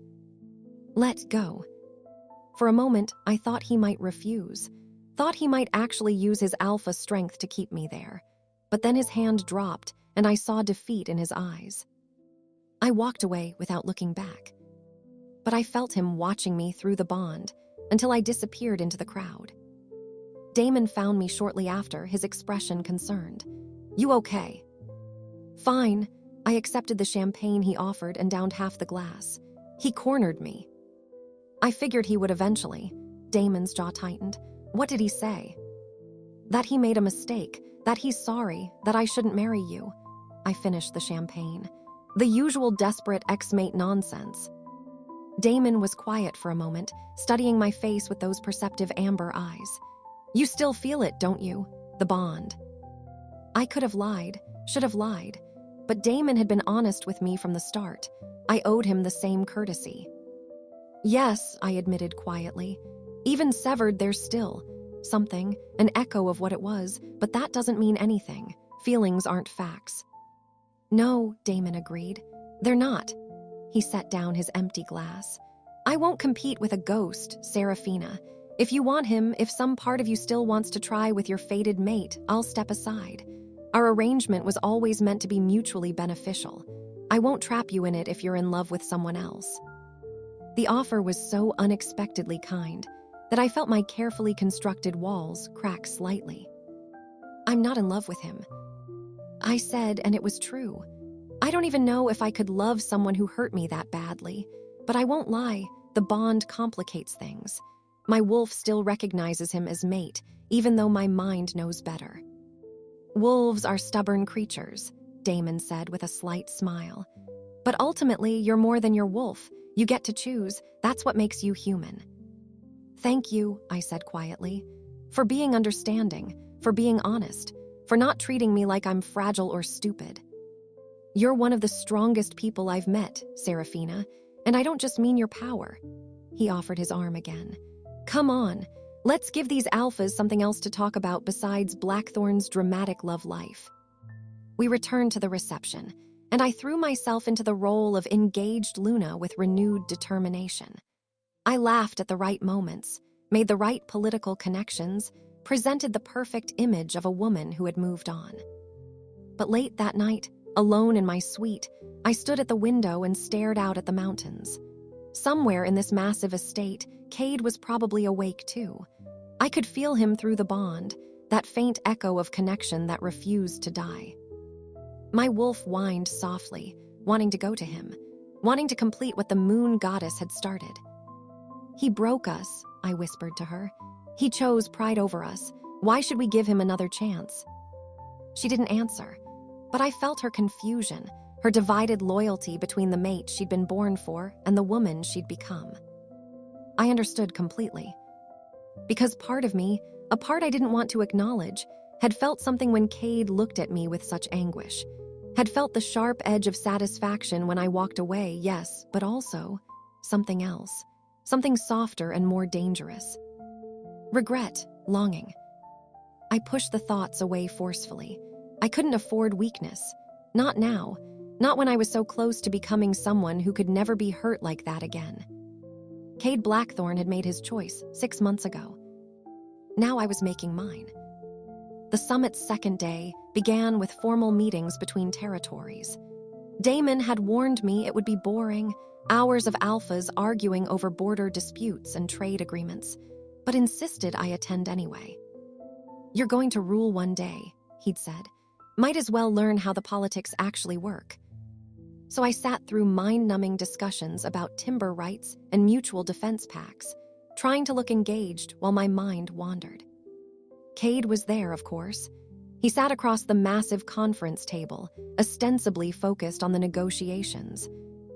Let go. For a moment, I thought he might refuse. Thought he might actually use his alpha strength to keep me there. But then his hand dropped, and I saw defeat in his eyes. I walked away without looking back. But I felt him watching me through the bond, until I disappeared into the crowd. Damon found me shortly after, his expression concerned. You okay? Fine. I accepted the champagne he offered and downed half the glass. He cornered me. I figured he would eventually. Damon's jaw tightened. What did he say? That he made a mistake, that he's sorry, that I shouldn't marry you. I finished the champagne. The usual desperate ex-mate nonsense. Damon was quiet for a moment, studying my face with those perceptive amber eyes. You still feel it, don't you? The bond. I could have lied, should have lied, but Damon had been honest with me from the start. I owed him the same courtesy. Yes, I admitted quietly. Even severed, there's still something, an echo of what it was, but that doesn't mean anything. Feelings aren't facts. No, Damon agreed. They're not. He set down his empty glass. I won't compete with a ghost, Serafina. If you want him, if some part of you still wants to try with your fated mate, I'll step aside. Our arrangement was always meant to be mutually beneficial. I won't trap you in it if you're in love with someone else. The offer was so unexpectedly kind that I felt my carefully constructed walls crack slightly. I'm not in love with him. I said, and it was true. I don't even know if I could love someone who hurt me that badly, but I won't lie, the bond complicates things. My wolf still recognizes him as mate, even though my mind knows better. Wolves are stubborn creatures, Damon said with a slight smile. But ultimately, you're more than your wolf. You get to choose. That's what makes you human. Thank you, I said quietly, for being understanding, for being honest, for not treating me like I'm fragile or stupid. You're one of the strongest people I've met, Serafina, and I don't just mean your power. He offered his arm again. Come on, let's give these alphas something else to talk about besides Blackthorn's dramatic love life. We returned to the reception, and I threw myself into the role of engaged Luna with renewed determination. I laughed at the right moments, made the right political connections, presented the perfect image of a woman who had moved on. But late that night, alone in my suite, I stood at the window and stared out at the mountains. Somewhere in this massive estate, Kade was probably awake too. I could feel him through the bond, that faint echo of connection that refused to die. My wolf whined softly, wanting to go to him, wanting to complete what the moon goddess had started. He broke us, I whispered to her. He chose pride over us. Why should we give him another chance? She didn't answer, but I felt her confusion, her divided loyalty between the mate she'd been born for and the woman she'd become. I understood completely. Because part of me, a part I didn't want to acknowledge, had felt something when Kade looked at me with such anguish, had felt the sharp edge of satisfaction when I walked away, yes, but also something else, something softer and more dangerous. Regret, longing. I pushed the thoughts away forcefully. I couldn't afford weakness. Not now. Not when I was so close to becoming someone who could never be hurt like that again. Kade Blackthorn had made his choice 6 months ago. Now I was making mine. The summit's second day began with formal meetings between territories. Damon had warned me it would be boring, hours of alphas arguing over border disputes and trade agreements, but insisted I attend anyway. You're going to rule one day, he'd said. Might as well learn how the politics actually work. So I sat through mind-numbing discussions about timber rights and mutual defense pacts, trying to look engaged while my mind wandered. Kade was there, of course. He sat across the massive conference table, ostensibly focused on the negotiations.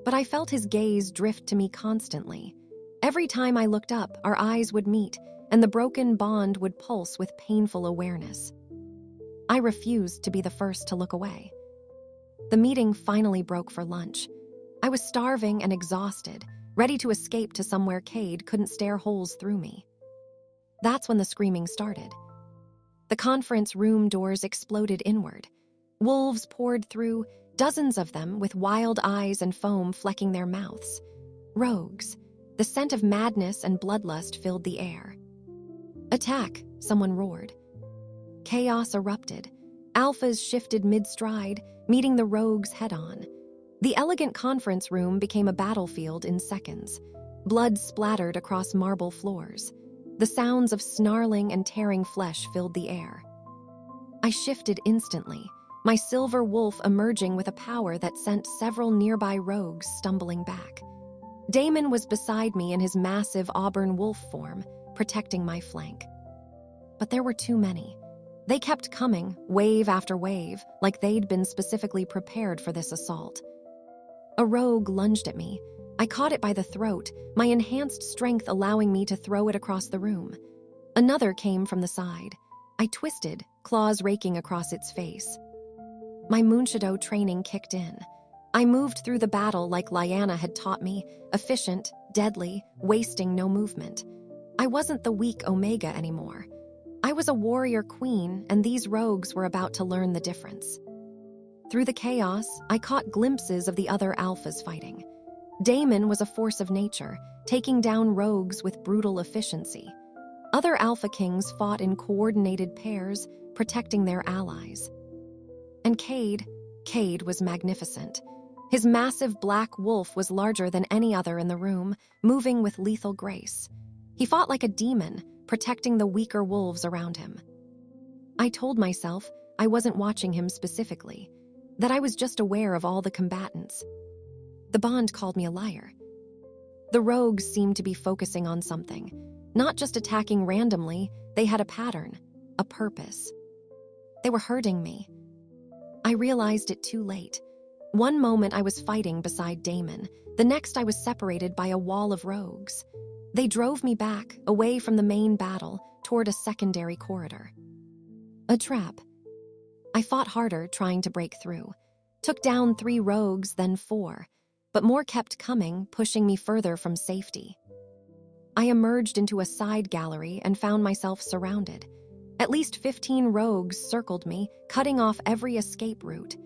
But I felt his gaze drift to me constantly. Every time I looked up, our eyes would meet, and the broken bond would pulse with painful awareness. I refused to be the first to look away. The meeting finally broke for lunch. I was starving and exhausted, ready to escape to somewhere Kade couldn't stare holes through me. That's when the screaming started. The conference room doors exploded inward. Wolves poured through, dozens of them with wild eyes and foam flecking their mouths. Rogues. The scent of madness and bloodlust filled the air. Attack, someone roared. Chaos erupted. Alphas shifted mid-stride, meeting the rogues head-on. The elegant conference room became a battlefield in seconds. Blood splattered across marble floors. The sounds of snarling and tearing flesh filled the air. I shifted instantly, my silver wolf emerging with a power that sent several nearby rogues stumbling back. Damon was beside me in his massive auburn wolf form, protecting my flank. But there were too many. They kept coming, wave after wave, like they'd been specifically prepared for this assault. A rogue lunged at me. I caught it by the throat, my enhanced strength allowing me to throw it across the room. Another came from the side. I twisted, claws raking across its face. My Moonshadow training kicked in. I moved through the battle like Lyanna had taught me, efficient, deadly, wasting no movement. I wasn't the weak Omega anymore. I was a warrior queen, and these rogues were about to learn the difference. Through the chaos, I caught glimpses of the other alphas fighting. Daemon was a force of nature, taking down rogues with brutal efficiency. Other Alpha Kings fought in coordinated pairs, protecting their allies. And Kade was magnificent. His massive black wolf was larger than any other in the room, moving with lethal grace. He fought like a demon, protecting the weaker wolves around him. I told myself I wasn't watching him specifically, that I was just aware of all the combatants. The bond called me a liar. The rogues seemed to be focusing on something, not just attacking randomly. They had a pattern, a purpose. They were hurting me. I realized it too late. One moment I was fighting beside Daemon, the next I was separated by a wall of rogues. They drove me back, away from the main battle, toward a secondary corridor. A trap. I fought harder, trying to break through. Took down 3 rogues, then 4, but more kept coming, pushing me further from safety. I emerged into a side gallery and found myself surrounded. At least 15 rogues circled me, cutting off every escape route.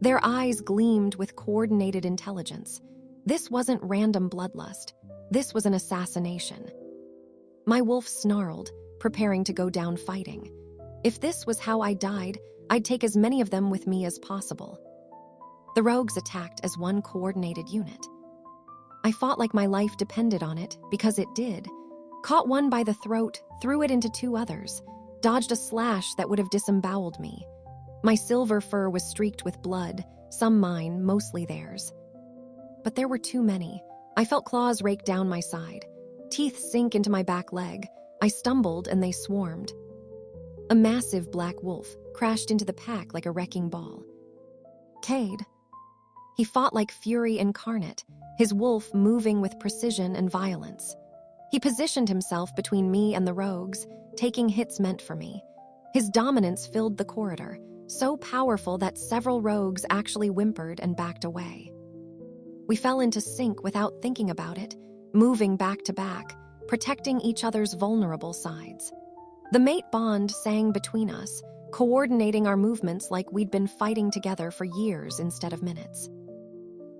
Their eyes gleamed with coordinated intelligence. This wasn't random bloodlust. This was an assassination. My wolf snarled, preparing to go down fighting. If this was how I died, I'd take as many of them with me as possible. The rogues attacked as one coordinated unit. I fought like my life depended on it, because it did. Caught one by the throat, threw it into 2 others, dodged a slash that would have disemboweled me. My silver fur was streaked with blood, some mine, mostly theirs. But there were too many. I felt claws rake down my side, teeth sink into my back leg. I stumbled and they swarmed. A massive black wolf crashed into the pack like a wrecking ball. Kade. He fought like fury incarnate, his wolf moving with precision and violence. He positioned himself between me and the rogues, taking hits meant for me. His dominance filled the corridor, so powerful that several rogues actually whimpered and backed away. We fell into sync without thinking about it, moving back to back, protecting each other's vulnerable sides. The mate bond sang between us, coordinating our movements like we'd been fighting together for years instead of minutes.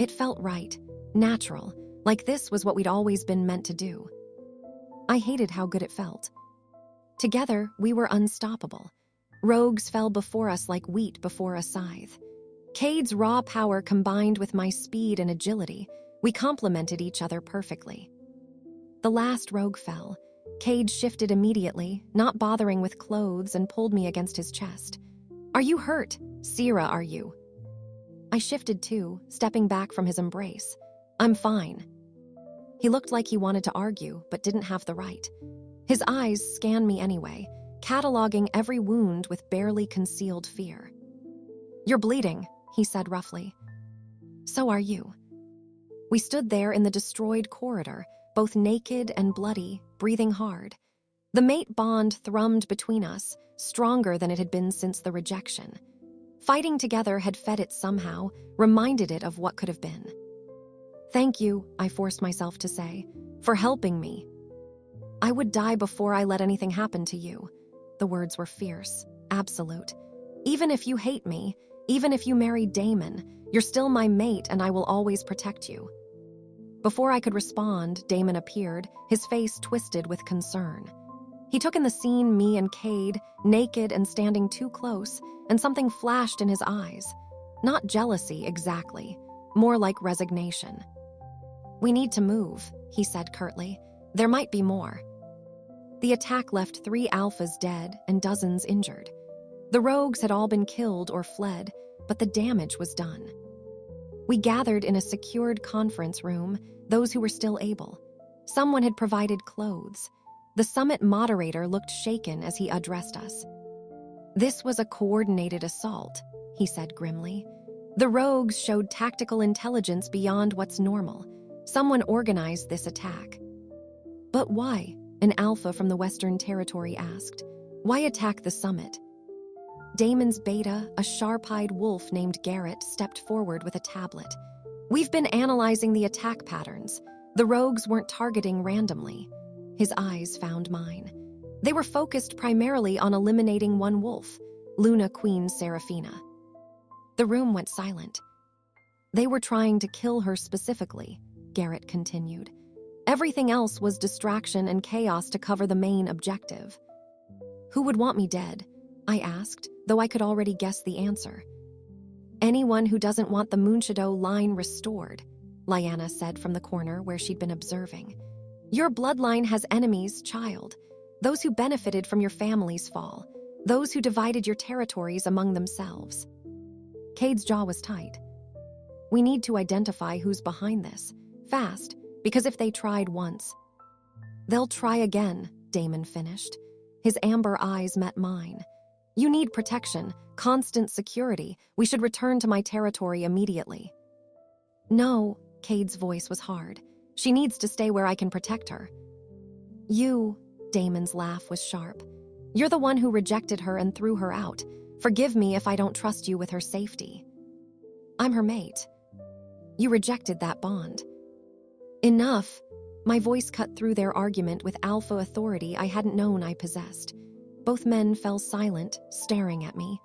It felt right, natural, like this was what we'd always been meant to do. I hated how good it felt. Together, we were unstoppable. Rogues fell before us like wheat before a scythe. Kade's raw power combined with my speed and agility, we complemented each other perfectly. The last rogue fell. Kade shifted immediately, not bothering with clothes, and pulled me against his chest. "Are you hurt? Sera, are you?" I shifted too, stepping back from his embrace. "I'm fine." He looked like he wanted to argue, but didn't have the right. His eyes scanned me anyway, cataloging every wound with barely concealed fear. "You're bleeding," he said roughly. "So are you." We stood there in the destroyed corridor, both naked and bloody, breathing hard. The mate bond thrummed between us, stronger than it had been since the rejection. Fighting together had fed it somehow, reminded it of what could have been. "Thank you," I forced myself to say, "for helping me." "I would die before I let anything happen to you." The words were fierce, absolute. "Even if you hate me, even if you marry Daemon, you're still my mate and I will always protect you." Before I could respond, Daemon appeared, his face twisted with concern. He took in the scene, me and Kade, naked and standing too close, and something flashed in his eyes. Not jealousy exactly, more like resignation. "We need to move," he said curtly. "There might be more." The attack left 3 alphas dead and dozens injured. The rogues had all been killed or fled, but the damage was done. We gathered in a secured conference room, those who were still able. Someone had provided clothes. The summit moderator looked shaken as he addressed us. "This was a coordinated assault," he said grimly. "The rogues showed tactical intelligence beyond what's normal. Someone organized this attack." "But why?" an alpha from the Western Territory asked. "Why attack the summit?" Damon's beta, a sharp-eyed wolf named Garrett, stepped forward with a tablet. "We've been analyzing the attack patterns. The rogues weren't targeting randomly." His eyes found mine. They were focused primarily on eliminating one wolf, Luna Queen Sera. The room went silent. "They were trying to kill her specifically," Garrett continued. "Everything else was distraction and chaos to cover the main objective." "Who would want me dead?" I asked, though I could already guess the answer. "Anyone who doesn't want the Moonshadow line restored," Lyanna said from the corner where she'd been observing. "Your bloodline has enemies, child. Those who benefited from your family's fall. Those who divided your territories among themselves." Kade's jaw was tight. "We need to identify who's behind this. Fast, because if they tried once, they'll try again," Damon finished. His amber eyes met mine. "You need protection, constant security. We should return to my territory immediately." "No," Kade's voice was hard. "She needs to stay where I can protect her." "You," Damon's laugh was sharp. "You're the one who rejected her and threw her out. Forgive me if I don't trust you with her safety." "I'm her mate." "You rejected that bond." "Enough." My voice cut through their argument with alpha authority I hadn't known I possessed. Both men fell silent, staring at me.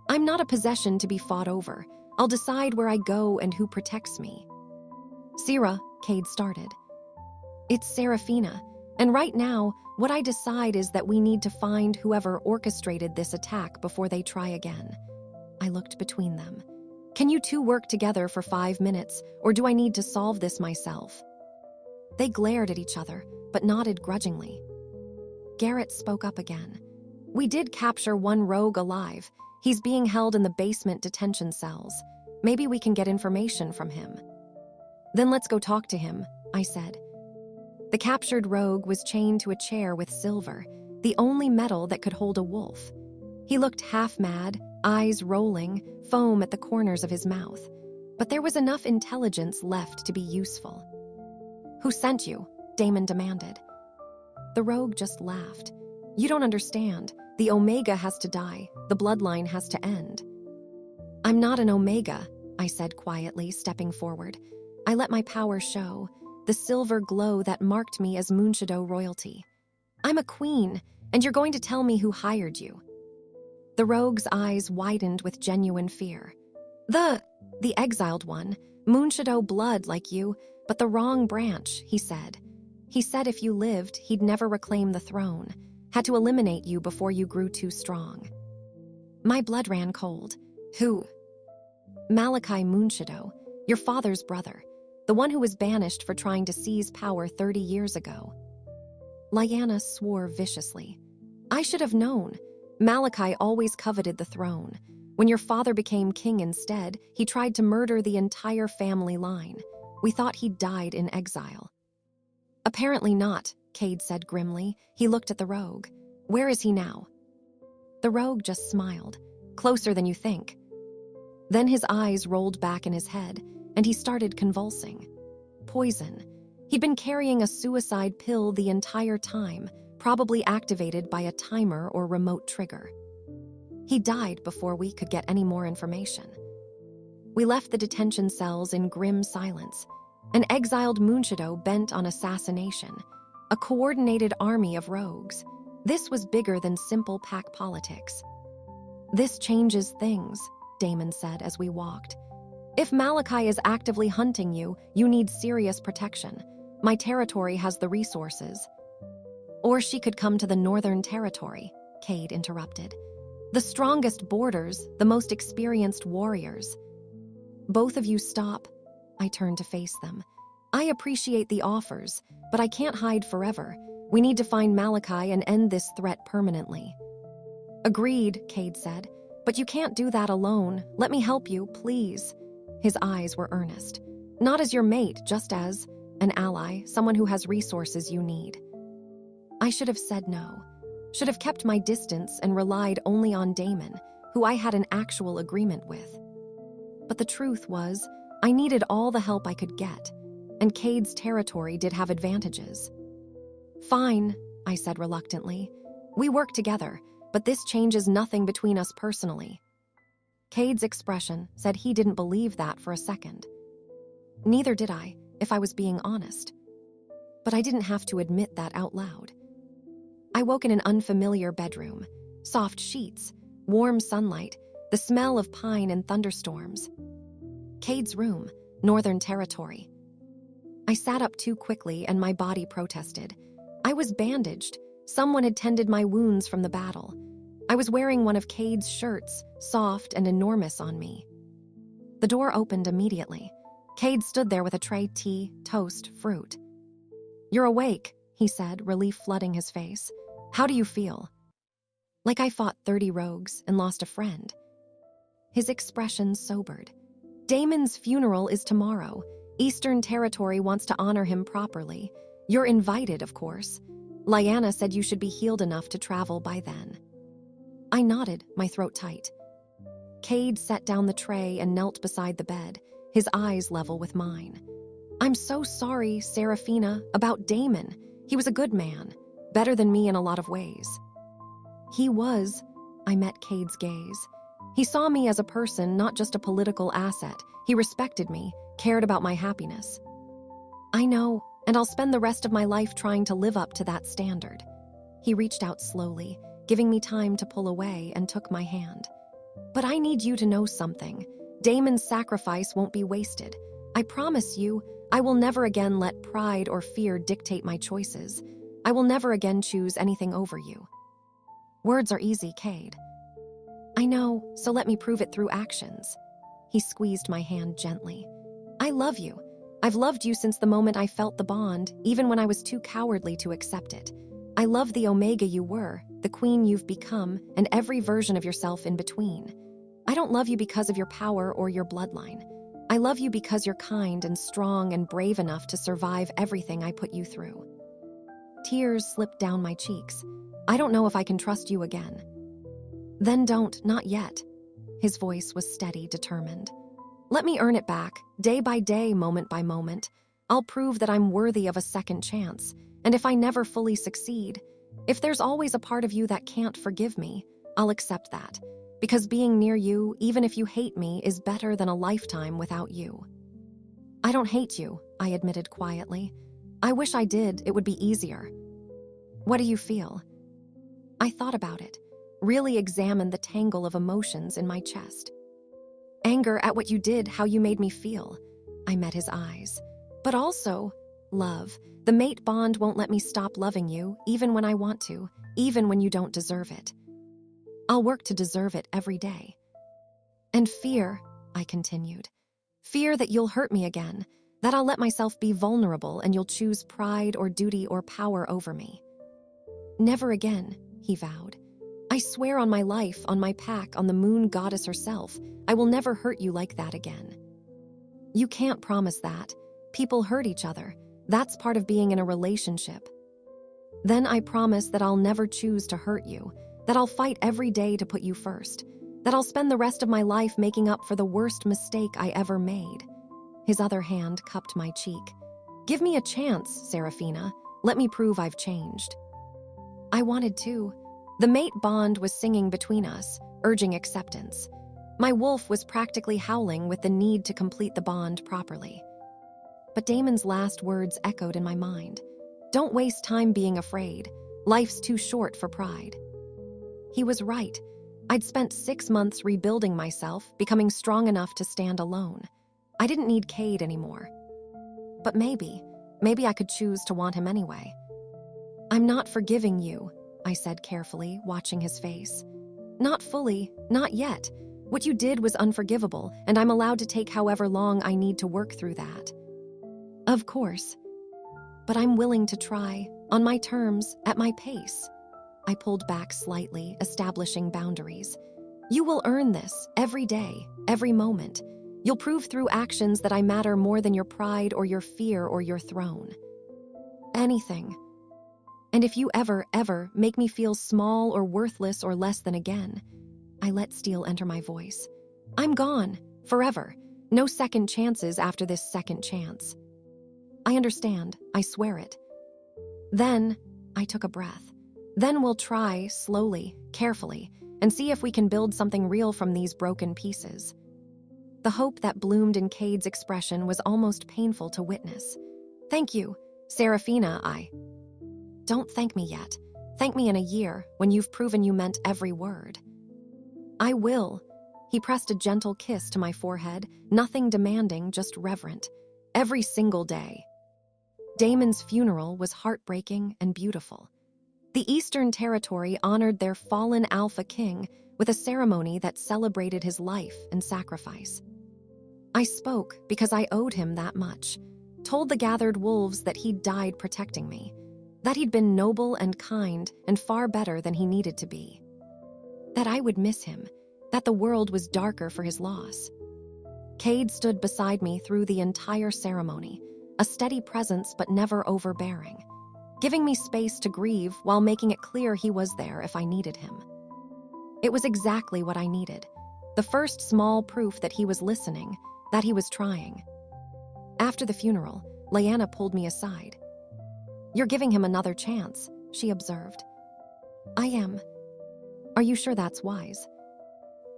"I'm not a possession to be fought over. I'll decide where I go and who protects me." "Sera," Kade started. "It's Serafina, and right now, what I decide is that we need to find whoever orchestrated this attack before they try again." I looked between them. "Can you two work together for 5 minutes, or do I need to solve this myself?" They glared at each other, but nodded grudgingly. Garrett spoke up again. "We did capture one rogue alive. He's being held in the basement detention cells. Maybe we can get information from him." "Then let's go talk to him," I said. The captured rogue was chained to a chair with silver, the only metal that could hold a wolf. He looked half-mad, eyes rolling, foam at the corners of his mouth. But there was enough intelligence left to be useful. "Who sent you?" Damon demanded. The rogue just laughed. "You don't understand. The Omega has to die. The bloodline has to end." "I'm not an Omega," I said quietly, stepping forward. I let my power show, the silver glow that marked me as Moonshadow royalty. "I'm a queen, and you're going to tell me who hired you." The rogue's eyes widened with genuine fear. The exiled one, Moonshadow blood like you, but the wrong branch," he said. "He said if you lived, he'd never reclaim the throne. Had to eliminate you before you grew too strong." My blood ran cold. "Who?" "Malachi Moonshadow, your father's brother. The one who was banished for trying to seize power 30 years ago." Lyanna swore viciously. "I should have known. Malachi always coveted the throne. When your father became king instead, he tried to murder the entire family line. We thought he'd died in exile." "Apparently not," Kade said grimly. He looked at the rogue. "Where is he now?" The rogue just smiled. "Closer than you think." Then his eyes rolled back in his head, and he started convulsing. Poison. He'd been carrying a suicide pill the entire time, probably activated by a timer or remote trigger. He died before we could get any more information. We left the detention cells in grim silence. An exiled Moonshadow bent on assassination. A coordinated army of rogues. This was bigger than simple pack politics. "This changes things," Damon said as we walked. "If Malachi is actively hunting you, you need serious protection. My territory has the resources." "Or she could come to the Northern Territory," Kade interrupted. "The strongest borders, the most experienced warriors." "Both of you stop." I turned to face them. "I appreciate the offers, but I can't hide forever. We need to find Malachi and end this threat permanently." "Agreed," Kade said. "But you can't do that alone. Let me help you, please." His eyes were earnest. "Not as your mate, just as an ally, someone who has resources you need." I should have said no. Should have kept my distance and relied only on Damon, who I had an actual agreement with. But the truth was, I needed all the help I could get, and Kade's territory did have advantages. Fine, I said reluctantly. We work together, but this changes nothing between us personally. Kade's expression said he didn't believe that for a second. Neither did I, if I was being honest. But I didn't have to admit that out loud. I woke in an unfamiliar bedroom, soft sheets, warm sunlight, the smell of pine and thunderstorms. Kade's room, Northern Territory. I sat up too quickly and my body protested. I was bandaged. Someone had tended my wounds from the battle. I was wearing one of Kade's shirts, soft and enormous on me. The door opened immediately. Kade stood there with a tray, tea, toast, fruit. "You're awake," he said, relief flooding his face. "How do you feel?" Like I fought 30 rogues and lost a friend. His expression sobered. Damon's funeral is tomorrow. Eastern Territory wants to honor him properly. You're invited, of course. Lyanna said you should be healed enough to travel by then. I nodded, my throat tight. Kade set down the tray and knelt beside the bed, his eyes level with mine. "I'm so sorry, Serafina, about Damon. He was a good man, better than me in a lot of ways." He was. I met Kade's gaze. He saw me as a person, not just a political asset. He respected me, cared about my happiness. "I know, and I'll spend the rest of my life trying to live up to that standard." He reached out slowly, giving me time to pull away, and took my hand. "But I need you to know something. Damon's sacrifice won't be wasted. I promise you, I will never again let pride or fear dictate my choices. I will never again choose anything over you." "Words are easy, Kade." "I know, so let me prove it through actions." He squeezed my hand gently. "I love you. I've loved you since the moment I felt the bond, even when I was too cowardly to accept it. I love the Omega you were, the queen you've become, and every version of yourself in between. I don't love you because of your power or your bloodline. I love you because you're kind and strong and brave enough to survive everything I put you through." Tears slipped down my cheeks. "I don't know if I can trust you again." "Then don't, not yet." His voice was steady, determined. "Let me earn it back, day by day, moment by moment. I'll prove that I'm worthy of a second chance, and if I never fully succeed, if there's always a part of you that can't forgive me, I'll accept that. Because being near you, even if you hate me, is better than a lifetime without you." "I don't hate you," I admitted quietly. "I wish I did, it would be easier." "What do you feel?" I thought about it, really examined the tangle of emotions in my chest. "Anger at what you did, how you made me feel." I met his eyes. "But also, love. The mate bond won't let me stop loving you, even when I want to, even when you don't deserve it. I'll work to deserve it every day." "And fear," I continued. "Fear that you'll hurt me again, that I'll let myself be vulnerable and you'll choose pride or duty or power over me." "Never again," he vowed. "I swear on my life, on my pack, on the moon goddess herself, I will never hurt you like that again." "You can't promise that. People hurt each other. That's part of being in a relationship." "Then I promise that I'll never choose to hurt you, that I'll fight every day to put you first, that I'll spend the rest of my life making up for the worst mistake I ever made." His other hand cupped my cheek. "Give me a chance, Serafina. Let me prove I've changed." I wanted to. The mate bond was singing between us, urging acceptance. My wolf was practically howling with the need to complete the bond properly. But Damon's last words echoed in my mind. "Don't waste time being afraid. Life's too short for pride." He was right. I'd spent 6 months rebuilding myself, becoming strong enough to stand alone. I didn't need Kade anymore. But maybe I could choose to want him anyway. "I'm not forgiving you," I said carefully, watching his face. "Not fully, not yet. What you did was unforgivable, and I'm allowed to take however long I need to work through that." "Of course. But I'm willing to try, on my terms, at my pace." I pulled back slightly, establishing boundaries. "You will earn this, every day, every moment. You'll prove through actions that I matter more than your pride or your fear or your throne." Anything And if you ever make me feel small or worthless or less than again, I let steel enter my voice. I'm gone, forever. No second chances after this second chance. I understand, I swear it. Then, I took a breath. Then we'll try, slowly, carefully, and see if we can build something real from these broken pieces. The hope that bloomed in Kade's expression was almost painful to witness. Thank you, Serafina, Don't thank me yet. Thank me in a year, when you've proven you meant every word. I will. He pressed a gentle kiss to my forehead, nothing demanding, just reverent. Every single day. Damon's funeral was heartbreaking and beautiful. The Eastern Territory honored their fallen Alpha King with a ceremony that celebrated his life and sacrifice. I spoke because I owed him that much, told the gathered wolves that he'd died protecting me, that he'd been noble and kind and far better than he needed to be, that I would miss him, that the world was darker for his loss. Kade stood beside me through the entire ceremony, a steady presence but never overbearing, giving me space to grieve while making it clear he was there if I needed him. It was exactly what I needed, the first small proof that he was listening, that he was trying. After the funeral, Lyanna pulled me aside. You're giving him another chance, she observed. I am. Are you sure that's wise?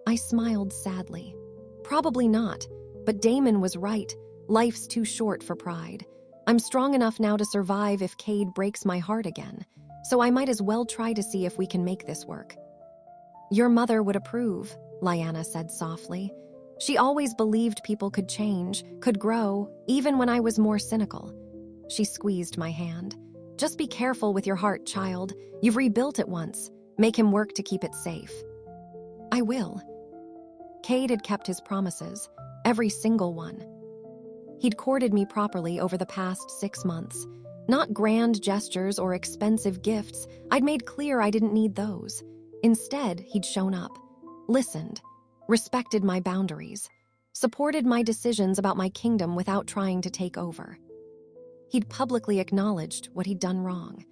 I smiled sadly. Probably not, but Damon was right. Life's too short for pride. I'm strong enough now to survive if Kade breaks my heart again, so I might as well try to see if we can make this work. Your mother would approve, Lyanna said softly. She always believed people could change, could grow, even when I was more cynical. She squeezed my hand. Just be careful with your heart, child. You've rebuilt it once. Make him work to keep it safe. I will. Kade had kept his promises, every single one. He'd courted me properly over the past 6 months. Not grand gestures or expensive gifts. I'd made clear I didn't need those. Instead, he'd shown up, listened, respected my boundaries, supported my decisions about my kingdom without trying to take over. He'd publicly acknowledged what he'd done wrong,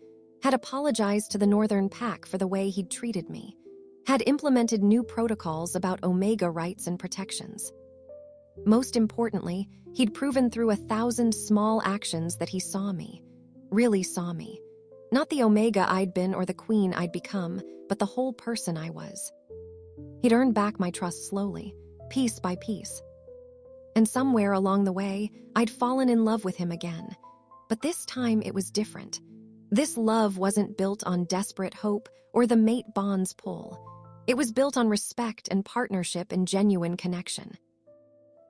had apologized to the Northern Pack for the way he'd treated me, had implemented new protocols about Omega rights and protections. Most importantly, he'd proven through 1,000 small actions that he saw me, really saw me. Not the Omega I'd been or the queen I'd become, but the whole person I was. He'd earned back my trust slowly, piece by piece. And somewhere along the way, I'd fallen in love with him again. But this time it was different. This love wasn't built on desperate hope or the mate bonds pull. It was built on respect and partnership and genuine connection.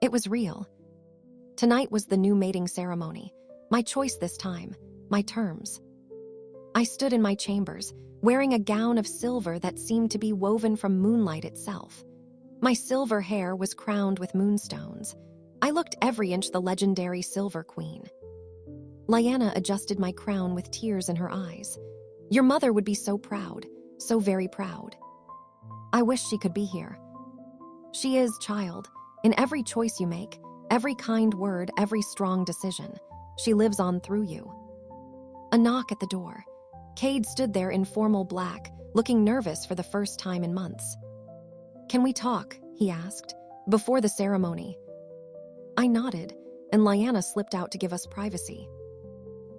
It was real. Tonight was the new mating ceremony. My choice this time, my terms. I stood in my chambers, wearing a gown of silver that seemed to be woven from moonlight itself. My silver hair was crowned with moonstones. I looked every inch the legendary Silver Queen. Lyanna adjusted my crown with tears in her eyes. Your mother would be so proud, so very proud. I wish she could be here. She is, child. In every choice you make, every kind word, every strong decision, she lives on through you. A knock at the door. Kade stood there in formal black, looking nervous for the first time in months. Can we talk? He asked, before the ceremony. I nodded, and Lyanna slipped out to give us privacy.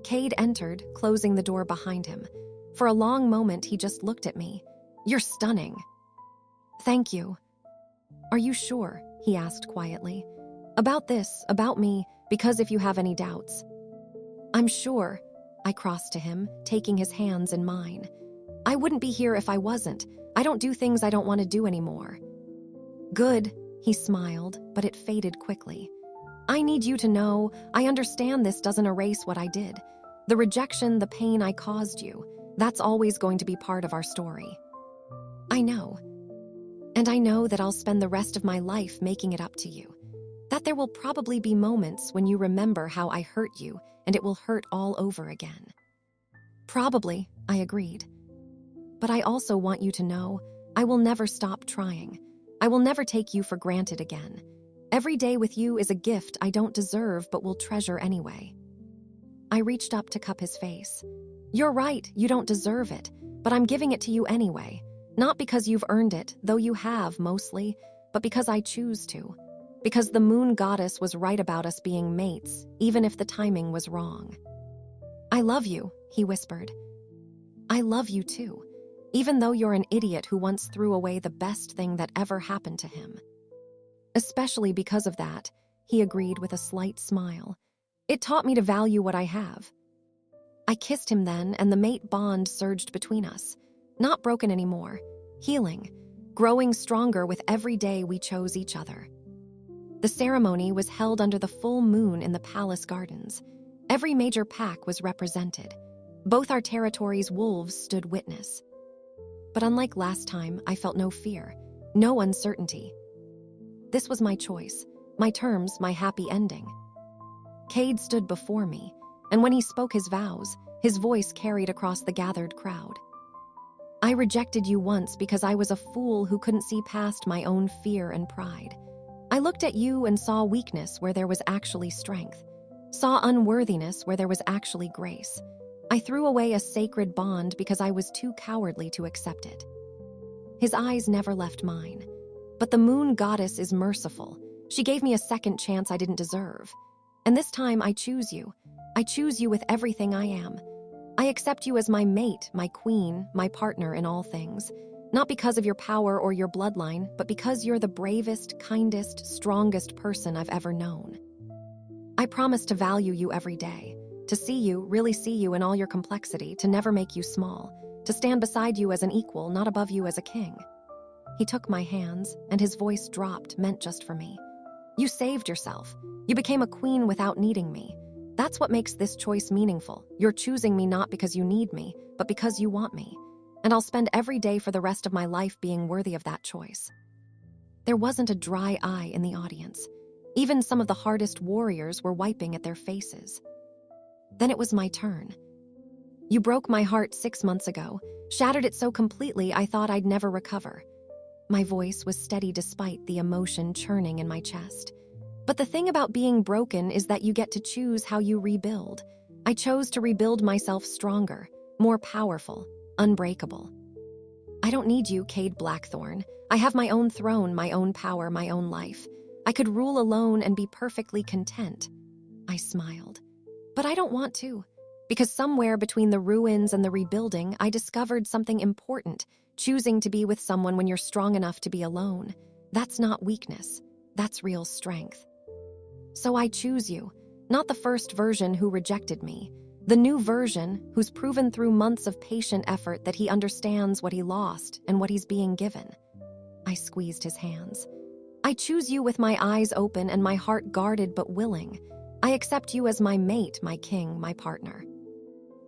Kade entered, closing the door behind him. For a long moment, he just looked at me. You're stunning. Thank you. Are you sure? He asked quietly. About this, about me, because if you have any doubts. I'm sure. I crossed to him, taking his hands in mine. I wouldn't be here if I wasn't. I don't do things I don't want to do anymore. Good, he smiled, but it faded quickly. I need you to know, I understand this doesn't erase what I did. The rejection, the pain I caused you, that's always going to be part of our story. I know. And I know that I'll spend the rest of my life making it up to you. That there will probably be moments when you remember how I hurt you, and it will hurt all over again. Probably, I agreed. But I also want you to know, I will never stop trying. I will never take you for granted again. Every day with you is a gift I don't deserve but will treasure anyway. I reached up to cup his face. You're right, you don't deserve it, but I'm giving it to you anyway. Not because you've earned it, though you have, mostly, but because I choose to. Because the moon goddess was right about us being mates, even if the timing was wrong. I love you, he whispered. I love you too, even though you're an idiot who once threw away the best thing that ever happened to him. Especially because of that, he agreed with a slight smile. It taught me to value what I have. I kissed him then, and the mate bond surged between us. Not broken anymore, healing, growing stronger with every day we chose each other. The ceremony was held under the full moon in the palace gardens. Every major pack was represented. Both our territories' wolves stood witness. But unlike last time, I felt no fear, no uncertainty. This was my choice, my terms, my happy ending. Kade stood before me, and when he spoke his vows, his voice carried across the gathered crowd. I rejected you once because I was a fool who couldn't see past my own fear and pride. I looked at you and saw weakness where there was actually strength, saw unworthiness where there was actually grace. I threw away a sacred bond because I was too cowardly to accept it. His eyes never left mine. But the moon goddess is merciful. She gave me a second chance I didn't deserve. And this time I choose you. I choose you with everything I am. I accept you as my mate, my queen, my partner in all things. Not because of your power or your bloodline, but because you're the bravest, kindest, strongest person I've ever known. I promise to value you every day, to see you, really see you in all your complexity, to never make you small, to stand beside you as an equal, not above you as a king. He took my hands, and his voice dropped, meant just for me. You saved yourself. You became a queen without needing me. That's what makes this choice meaningful. You're choosing me not because you need me, but because you want me. And I'll spend every day for the rest of my life being worthy of that choice. There wasn't a dry eye in the audience. Even some of the hardest warriors were wiping at their faces. Then it was my turn. You broke my heart 6 months ago, shattered it so completely I thought I'd never recover. My voice was steady despite the emotion churning in my chest. But the thing about being broken is that you get to choose how you rebuild. I chose to rebuild myself stronger, more powerful, unbreakable. I don't need you, Kade Blackthorn. I have my own throne, my own power, my own life. I could rule alone and be perfectly content. I smiled. But I don't want to, because somewhere between the ruins and the rebuilding, I discovered something important. Choosing to be with someone when you're strong enough to be alone. That's not weakness. That's real strength. So I choose you, not the first version who rejected me. The new version who's proven through months of patient effort that he understands what he lost and what he's being given. I squeezed his hands. I choose you with my eyes open and my heart guarded but willing. I accept you as my mate, my king, my partner.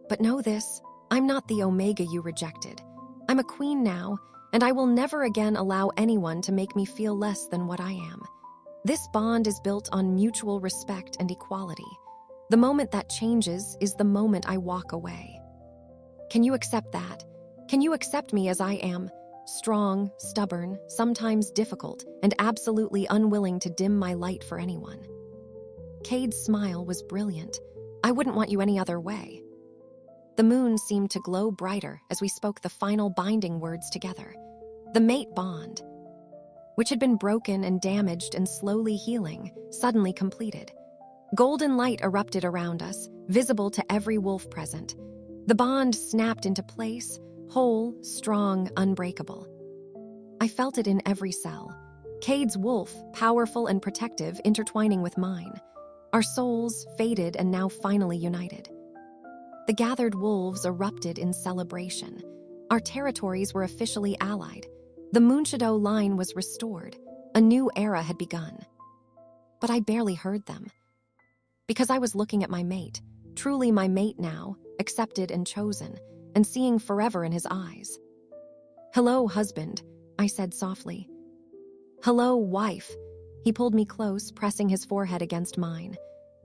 But know this, I'm not the Omega you rejected. I'm a queen now, and I will never again allow anyone to make me feel less than what I am. This bond is built on mutual respect and equality. The moment that changes is the moment I walk away. Can you accept that? Can you accept me as I am? Strong, stubborn, sometimes difficult, and absolutely unwilling to dim my light for anyone. Kade's smile was brilliant. I wouldn't want you any other way. The moon seemed to glow brighter as we spoke the final binding words together. The mate bond, which had been broken and damaged and slowly healing, suddenly completed. Golden light erupted around us, visible to every wolf present. The bond snapped into place, whole, strong, unbreakable. I felt it in every cell. Kade's wolf, powerful and protective, intertwining with mine. Our souls, faded and now finally united. The gathered wolves erupted in celebration. Our territories were officially allied. The Moonshadow line was restored. A new era had begun. But I barely heard them. Because I was looking at my mate, truly my mate now, accepted and chosen, and seeing forever in his eyes. "Hello, husband," I said softly. "Hello, wife." He pulled me close, pressing his forehead against mine.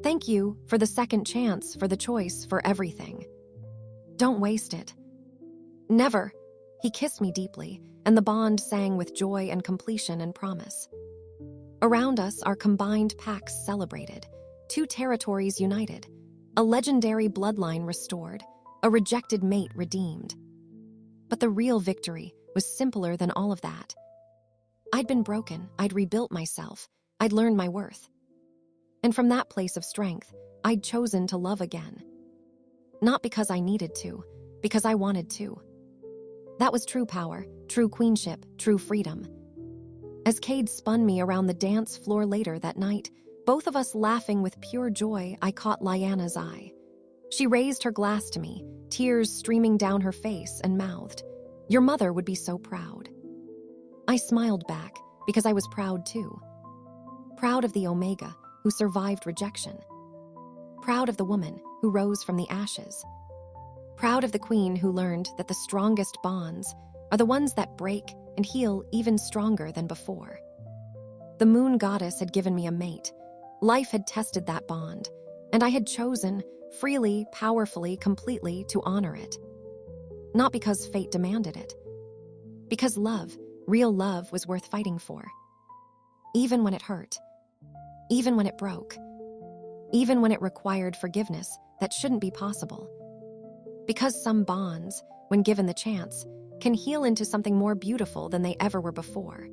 "Thank you for the second chance, for the choice, for everything. Don't waste it." "Never." He kissed me deeply, and the bond sang with joy and completion and promise. Around us, our combined packs celebrated. 2 territories united. A legendary bloodline restored. a rejected mate redeemed. But the real victory was simpler than all of that. I'd been broken, I'd rebuilt myself, I'd learned my worth. And from that place of strength, I'd chosen to love again. Not because I needed to, because I wanted to. That was true power, true queenship, true freedom. As Kade spun me around the dance floor later that night, both of us laughing with pure joy, I caught Lyanna's eye. She raised her glass to me, tears streaming down her face, and mouthed, "Your mother would be so proud." I smiled back, because I was proud too. Proud of the Omega, who survived rejection. Proud of the woman who rose from the ashes. Proud of the queen who learned that the strongest bonds are the ones that break and heal even stronger than before. The moon goddess had given me a mate. Life had tested that bond, and I had chosen, freely, powerfully, completely, to honor it. Not because fate demanded it. Because love, real love, was worth fighting for. Even when it hurt. Even when it broke. Even when it required forgiveness that shouldn't be possible. Because some bonds, when given the chance, can heal into something more beautiful than they ever were before.